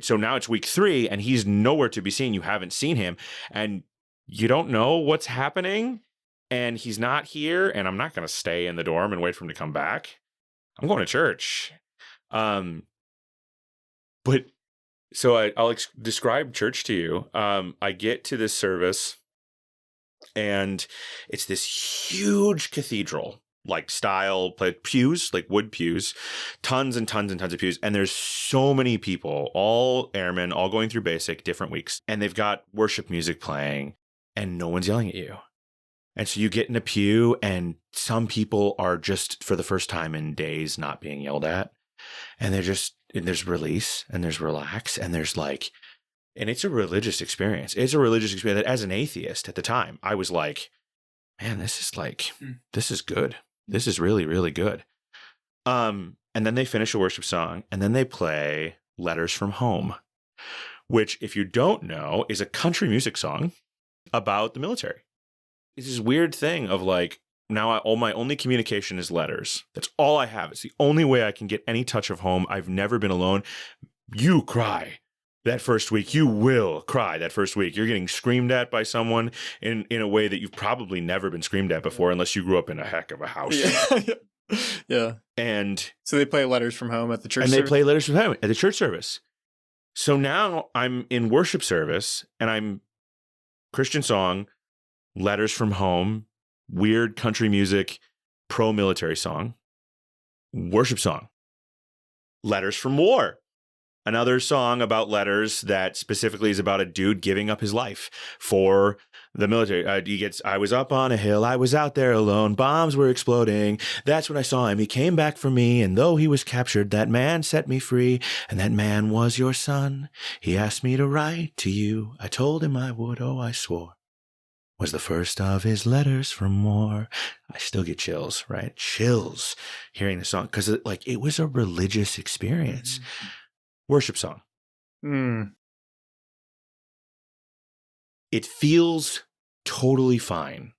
So now it's week 3, and he's nowhere to be seen. You haven't seen him, and you don't know what's happening, and he's not here, and I'm not going to stay in the dorm and wait for him to come back. I'm going to church. But so I'll describe church to you. I get to this service and it's this huge cathedral, style, pews, wood pews, tons and tons and tons of pews. And there's so many people, all airmen, all going through basic, different weeks. And they've got worship music playing and no one's yelling at you. And so you get in a pew and some people are just for the first time in days not being yelled at. And and there's release and there's relax and there's like, and it's a religious experience. It's a religious experience that as an atheist at the time, I was like, man, this is good. This is really, really good. And then they finish a worship song and then they play Letters from Home, which if you don't know is a country music song about the military. It's this weird thing of like, now all my only communication is letters. That's all I have. It's the only way I can get any touch of home. I've never been alone. You cry that first week. You will cry that first week. You're getting screamed at by someone in a way that you've probably never been screamed at before unless you grew up in a heck of a house. Yeah. Yeah. And so they play Letters from Home at the church and service? they play Letters from Home at the church service. So now I'm in worship service and I'm Christian song, Letters from Home, weird country music, pro-military song, worship song, Letters from War, another song about letters that specifically is about a dude giving up his life for the military. I was up on a hill. I was out there alone. Bombs were exploding. That's when I saw him. He came back for me. And though he was captured, that man set me free. And that man was your son. He asked me to write to you. I told him I would. Oh, I swore. Was the first of his letters from war. I still get chills, right? Chills hearing the song because it was a religious experience. Mm-hmm. Worship song. It feels totally fine.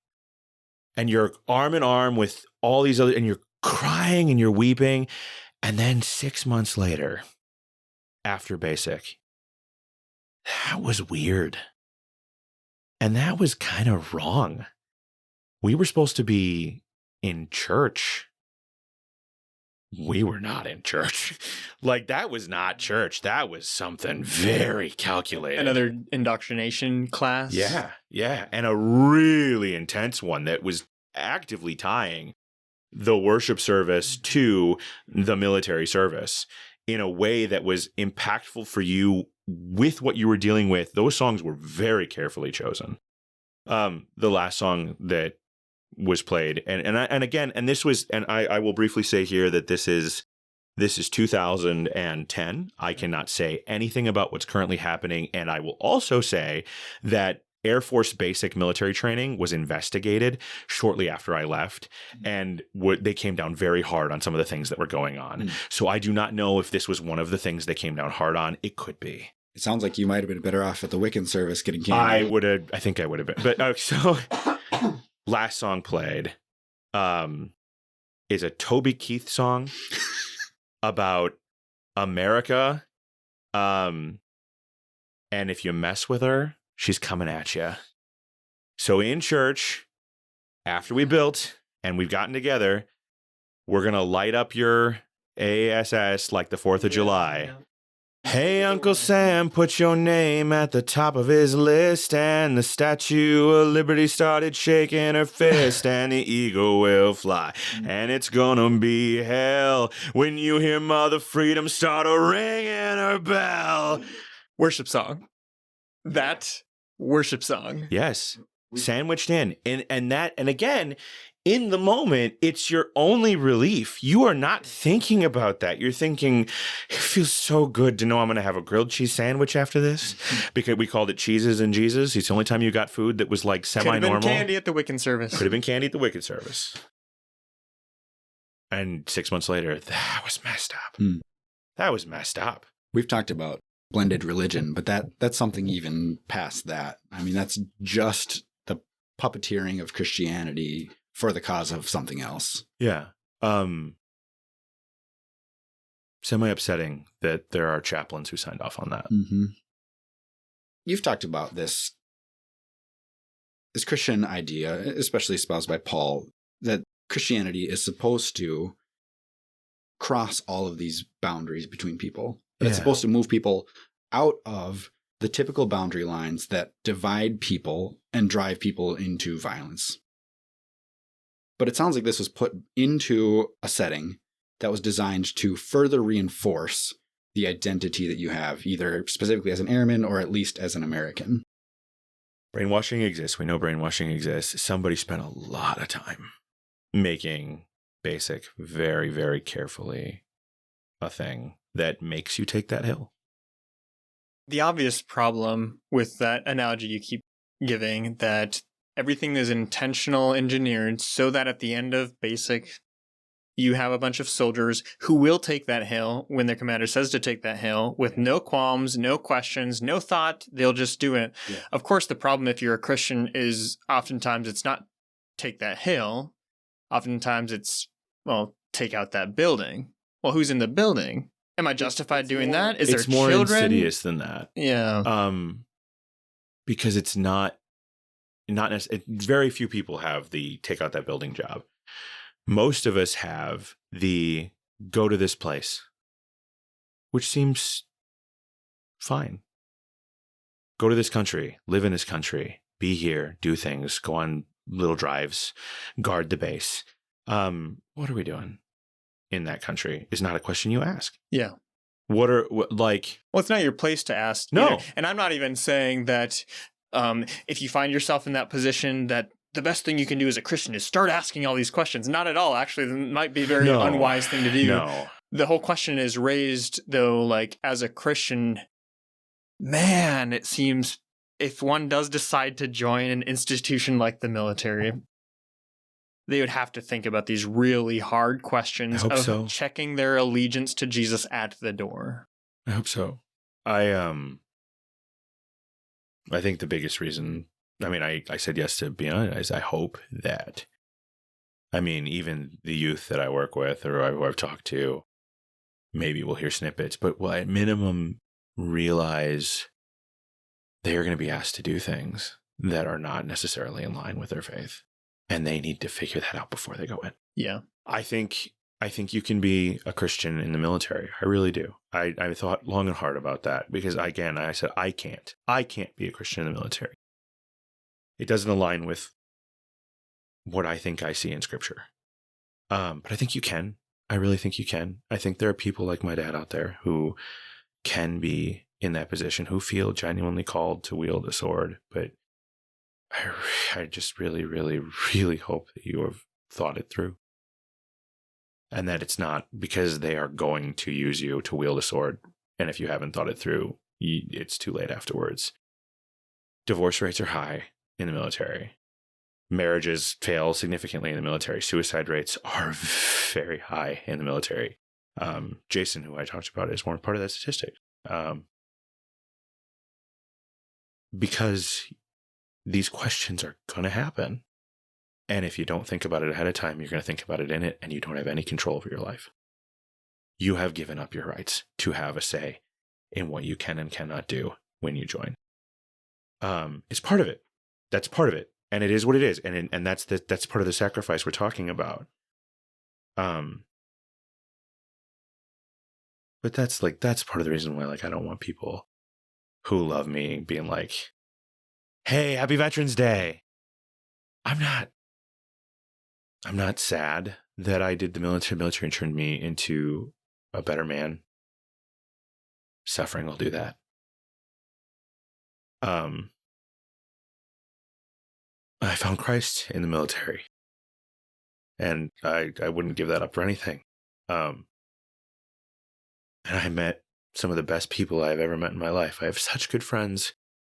And you're arm in arm with all these other, and you're crying and you're weeping. And then 6 months later, after basic, that was weird. And that was kind of wrong. We were supposed to be in church. We were not in church. That was not church. That was something very calculated. Another indoctrination class? Yeah, yeah. And a really intense one that was actively tying the worship service to the military service in a way that was impactful for you with what you were dealing with. Those songs were very carefully chosen. The last song that was played, and again, this was, and I will briefly say here that this is 2010. I cannot say anything about what's currently happening, and I will also say that Air Force basic military training was investigated shortly after I left, and they came down very hard on some of the things that were going on. So I do not know if this was one of the things they came down hard on. It could be. It sounds like you might have been better off at the Wiccan service getting candy. I think I would have been. But so last song played is a Toby Keith song about America. And if you mess with her, she's coming at you. So in church, after we built and we've gotten together, we're going to light up your ASS like the 4th of July. Yeah. Hey, Uncle Sam, put your name at the top of his list. And the Statue of Liberty started shaking her fist. And the eagle will fly. And it's gonna be hell when you hear Mother Freedom start a ringing her bell. Worship song. That worship song. Yes. Sandwiched in. And again, in the moment, it's your only relief. You are not thinking about that. You're thinking, it feels so good to know I'm going to have a grilled cheese sandwich after this. Because we called it Cheeses and Jesus. It's the only time you got food that was like semi-normal. Could have been candy at the Wiccan service. Could have been candy at the Wiccan service. And 6 months later, that was messed up. That was messed up. We've talked about blended religion, but that's something even past that. I mean, that's just the puppeteering of Christianity for the cause of something else. Yeah. Semi-upsetting that there are chaplains who signed off on that. Mm-hmm. You've talked about this Christian idea, especially espoused by Paul, that Christianity is supposed to cross all of these boundaries between people. That it's supposed to move people out of the typical boundary lines that divide people and drive people into violence. But it sounds like this was put into a setting that was designed to further reinforce the identity that you have, either specifically as an airman or at least as an American. Brainwashing exists. We know brainwashing exists. Somebody spent a lot of time making basic very, very carefully a thing that makes you take that hill. The obvious problem with that analogy you keep giving, that everything is intentional engineered so that at the end of basic, you have a bunch of soldiers who will take that hill when their commander says to take that hill with no qualms, no questions, no thought. They'll just do it. Yeah. Of course, the problem if you're a Christian is oftentimes it's not take that hill. Oftentimes it's, well, take out that building. Well, who's in the building? Am I justified doing that? Is there It's more children? insidious than that. Yeah. Because it's not necessarily, very few people have the take out that building job. Most of us have the go to this place, which seems fine. Go to this country, live in this country, be here, do things, go on little drives, guard the base. What are we doing in that country is not a question you ask. Yeah. Well, it's not your place to ask. No. Either. And I'm not even saying that if you find yourself in that position, that the best thing you can do as a Christian is start asking all these questions. Not at all. Actually, it might be a very unwise thing to do. No. The whole question is raised, though, like as a Christian, man, it seems if one does decide to join an institution like the military, they would have to think about these really hard questions of checking their allegiance to Jesus at the door. I hope so. I think the biggest reason, I said yes to be honest, I hope that, even the youth that I work with or who I've talked to, maybe we'll hear snippets, but will at minimum realize they are going to be asked to do things that are not necessarily in line with their faith. And they need to figure that out before they go in. Yeah. I think you can be a Christian in the military. I really do. I thought long and hard about that because, again, I said, I can't be a Christian in the military. It doesn't align with what I think I see in Scripture. But I think you can. I really think you can. I think there are people like my dad out there who can be in that position, who feel genuinely called to wield a sword. But I just really, really, really hope that you have thought it through. And that it's not because they are going to use you to wield a sword. And if you haven't thought it through, it's too late afterwards. Divorce rates are high in the military. Marriages fail significantly in the military. Suicide rates are very high in the military. Jason, who I talked about, is one part of that statistic. Because these questions are going to happen. And if you don't think about it ahead of time, you're going to think about it in it, and you don't have any control over your life. You have given up your rights to have a say in what you can and cannot do when you join. It's part of it. That's part of it. And it is what it is. And that's part of the sacrifice we're talking about. But that's part of the reason why, I don't want people who love me being like, hey, happy Veterans Day. I'm not sad that I did the military. Military turned me into a better man. Suffering will do that. I found Christ in the military. And I wouldn't give that up for anything. And I met some of the best people I've ever met in my life. I have such good friends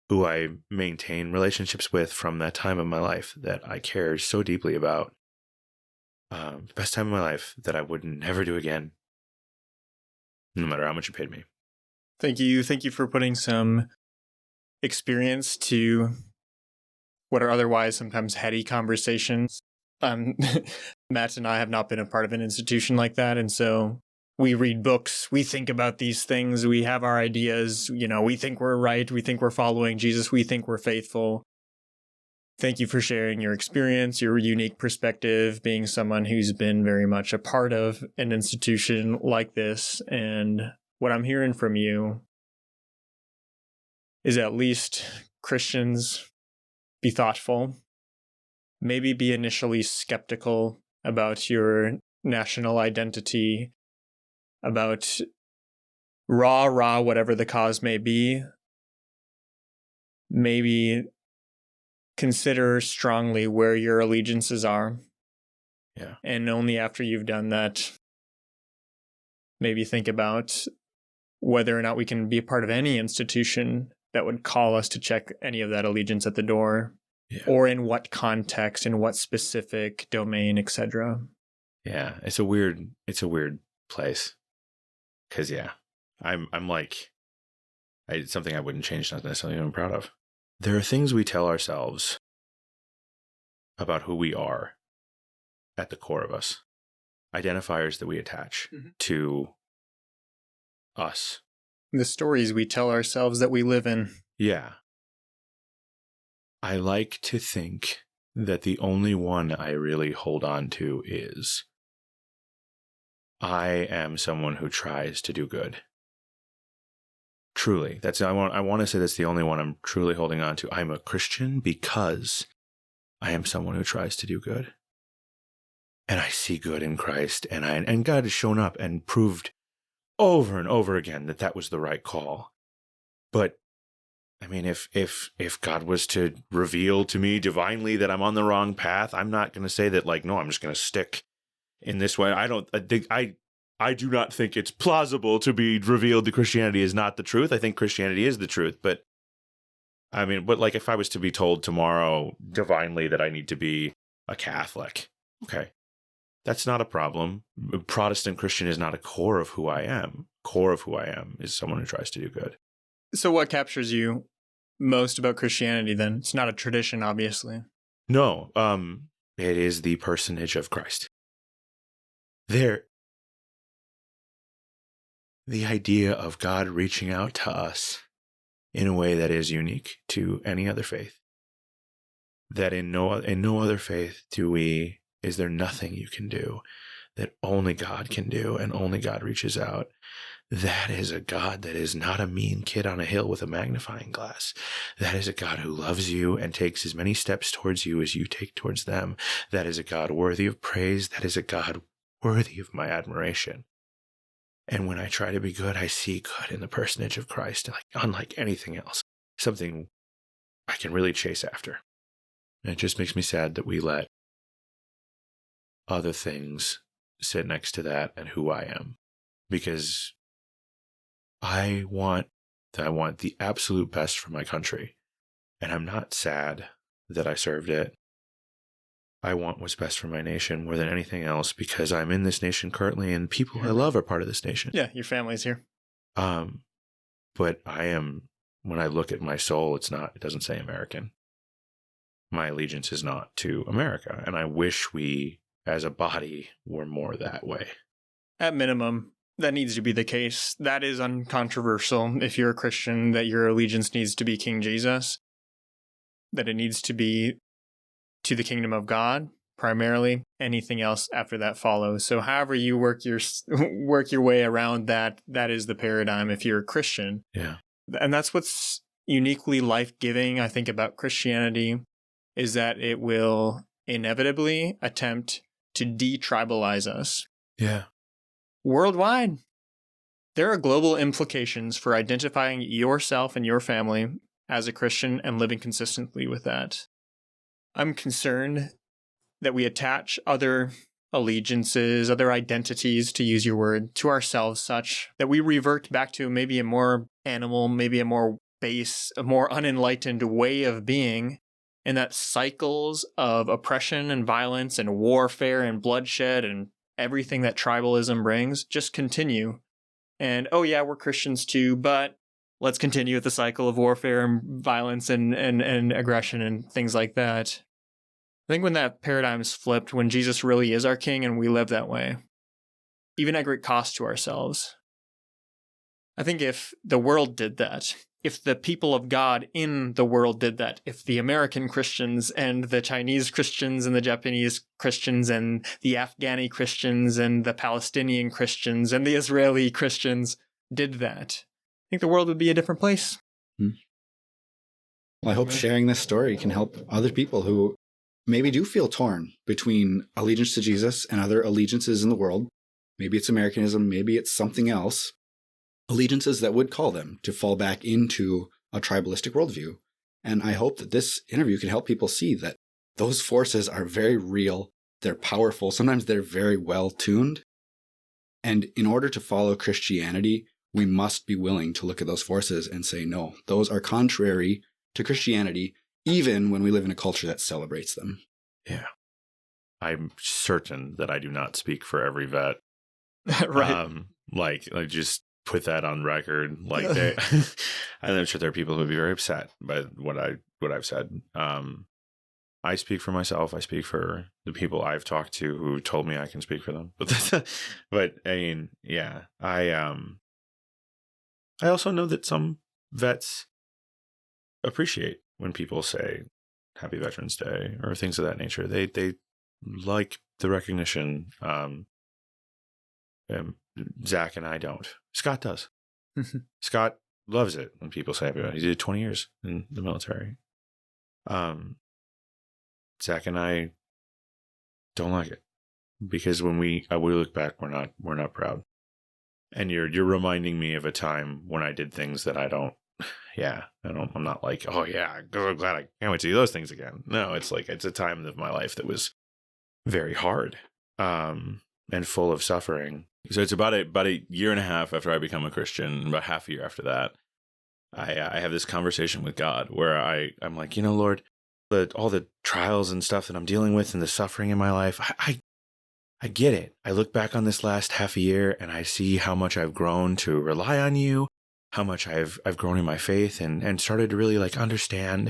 who I maintain relationships with from that time of my life that I care so deeply about. The best time of my life that I would never do again, no matter how much you paid me. Thank you. Thank you for putting some experience to what are otherwise sometimes heady conversations. Matt and I have not been a part of an institution like that, and so we read books, we think about these things, we have our ideas, we think we're right, we think we're following Jesus, we think we're faithful. Thank you for sharing your experience, your unique perspective, being someone who's been very much a part of an institution like this. And what I'm hearing from you is at least Christians, be thoughtful, maybe be initially skeptical about your national identity, about whatever the cause may be. Maybe consider strongly where your allegiances are. Yeah. And only after you've done that, maybe think about whether or not we can be a part of any institution that would call us to check any of that allegiance at the door, Yeah. or in what context, in what specific domain, etc. Yeah. It's a weird place. Cause I'm like, it's something I wouldn't change, not necessarily I'm proud of. There are things we tell ourselves about who we are at the core of us, identifiers that we attach to us. The stories we tell ourselves that we live in. Yeah. I like to think that the only one I really hold on to is I am someone who tries to do good. Truly. I want to say that's the only one I'm truly holding on to. I'm a Christian because I am someone who tries to do good. And I see good in Christ, and God has shown up and proved over and over again that was the right call. But I mean, if God was to reveal to me divinely that I'm on the wrong path, I'm not going to say that, like, no, I'm just going to stick in this way. I do not think it's plausible to be revealed that Christianity is not the truth. I think Christianity is the truth. But I mean, like, if I was to be told tomorrow divinely that I need to be a Catholic, okay, that's not a problem. Protestant Christian is not a core of who I am. Core of who I am is someone who tries to do good. So what captures you most about Christianity then? It's not a tradition, obviously. No, it is the personage of Christ. The idea of God reaching out to us in a way that is unique to any other faith. That in no other faith is there nothing you can do that only God can do, and only God reaches out. That is a God that is not a mean kid on a hill with a magnifying glass. That is a God who loves you and takes as many steps towards you as you take towards them. That is a God worthy of praise. That is a God worthy of my admiration. And when I try to be good, I see good in the personage of Christ, like unlike anything else, something I can really chase after. And it just makes me sad that we let other things sit next to that and who I am. Because I want the absolute best for my country. And I'm not sad that I served it. I want what's best for my nation more than anything else, because I'm in this nation currently, and people I love are part of this nation. Yeah, your family's here. But I am, when I look at my soul, it doesn't say American. My allegiance is not to America. And I wish we, as a body, were more that way. At minimum, that needs to be the case. That is uncontroversial. If you're a Christian, that your allegiance needs to be King Jesus, that it needs to be to the kingdom of God, primarily. Anything else after that follows. So however you work your way around that, that is the paradigm if you're a Christian. Yeah. And that's what's uniquely life-giving, I think, about Christianity, is that it will inevitably attempt to de-tribalize us. Yeah. Worldwide. There are global implications for identifying yourself and your family as a Christian and living consistently with that. I'm concerned that we attach other allegiances, other identities, to use your word, to ourselves such that we revert back to maybe a more animal, maybe a more base, a more unenlightened way of being, and that cycles of oppression and violence and warfare and bloodshed and everything that tribalism brings just continue. And, oh yeah, we're Christians too, but let's continue with the cycle of warfare and violence and aggression and things like that. I think when that paradigm is flipped, when Jesus really is our king and we live that way, even at great cost to ourselves, I think if the world did that, if the people of God in the world did that, if the American Christians and the Chinese Christians and the Japanese Christians and the Afghani Christians and the Palestinian Christians and the Israeli Christians did that, I think the world would be a different place. Well, I hope sharing this story can help other people who maybe do feel torn between allegiance to Jesus and other allegiances in the world. Maybe it's Americanism, maybe it's something else. Allegiances that would call them to fall back into a tribalistic worldview. And I hope that this interview can help people see that those forces are very real. They're powerful. Sometimes they're very well tuned. And in order to follow Christianity, we must be willing to look at those forces and say, no, those are contrary to Christianity, even when we live in a culture that celebrates them. Yeah. I'm certain that I do not speak for every vet. Right. Like just put that on record. Like I'm sure there are people who would be very upset by what I've said. I speak for myself. I speak for the people I've talked to who told me I can speak for them. But I mean, yeah, I also know that some vets appreciate when people say Happy Veterans Day or things of that nature. They like the recognition. Zach and I don't. Scott does. Scott loves it when people say Happy Veterans Day. He did 20 years in the military. Zach and I don't like it because when we look back, we're not proud. And you're reminding me of a time when I did things that I'm not like, oh yeah, I'm glad I can't wait to do those things again. No, it's like, it's a time of my life that was very hard, and full of suffering. So it's about a year and a half after I become a Christian, about half a year after that, I have this conversation with God where I'm like, Lord, all the trials and stuff that I'm dealing with and the suffering in my life, I get it. I look back on this last half a year and I see how much I've grown to rely on you, how much I've grown in my faith and started to really like understand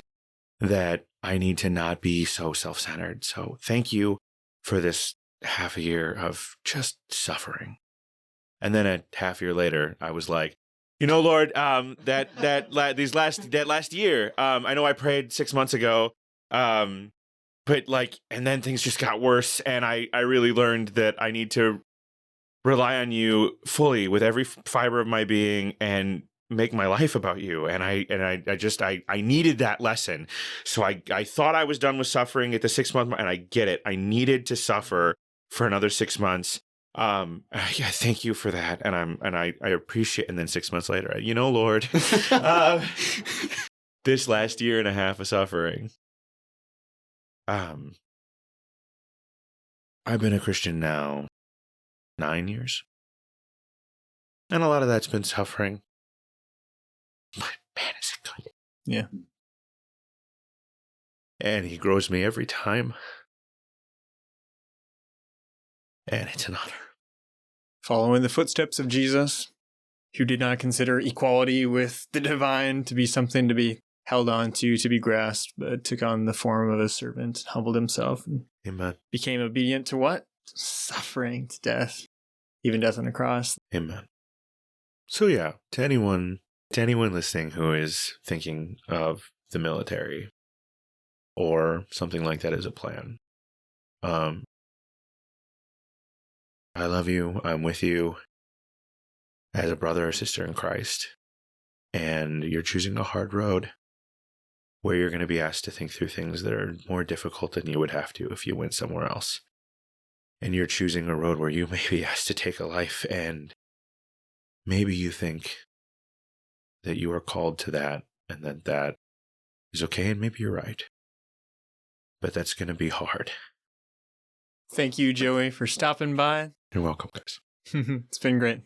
that I need to not be so self-centered. So thank you for this half a year of just suffering. And then a half year later, I was like, Lord, that last year, I know I prayed 6 months ago, but like, and then things just got worse. And I really learned that I need to rely on you fully with every fiber of my being and make my life about you. And I needed that lesson. So I thought I was done with suffering at the 6 month mark, and I get it. I needed to suffer for another 6 months. Yeah, thank you for that. And I appreciate, and then 6 months later, Lord, this last year and a half of suffering, I've been a Christian now 9 years. And a lot of that's been suffering. But man, is it good. Yeah. And he grows me every time. And it's an honor. Following the footsteps of Jesus, who did not consider equality with the divine to be something to be held on to be grasped, but took on the form of a servant, humbled himself, and Amen. Became obedient to what? Suffering, to death, even death on a cross. Amen. So yeah, to anyone listening who is thinking of the military or something like that as a plan, I love you. I'm with you as a brother or sister in Christ. And you're choosing a hard road where you're going to be asked to think through things that are more difficult than you would have to if you went somewhere else. And you're choosing a road where you may be asked to take a life, and maybe you think that you are called to that and that is okay, and maybe you're right. But that's going to be hard. Thank you, Joey, for stopping by. You're welcome, guys. It's been great.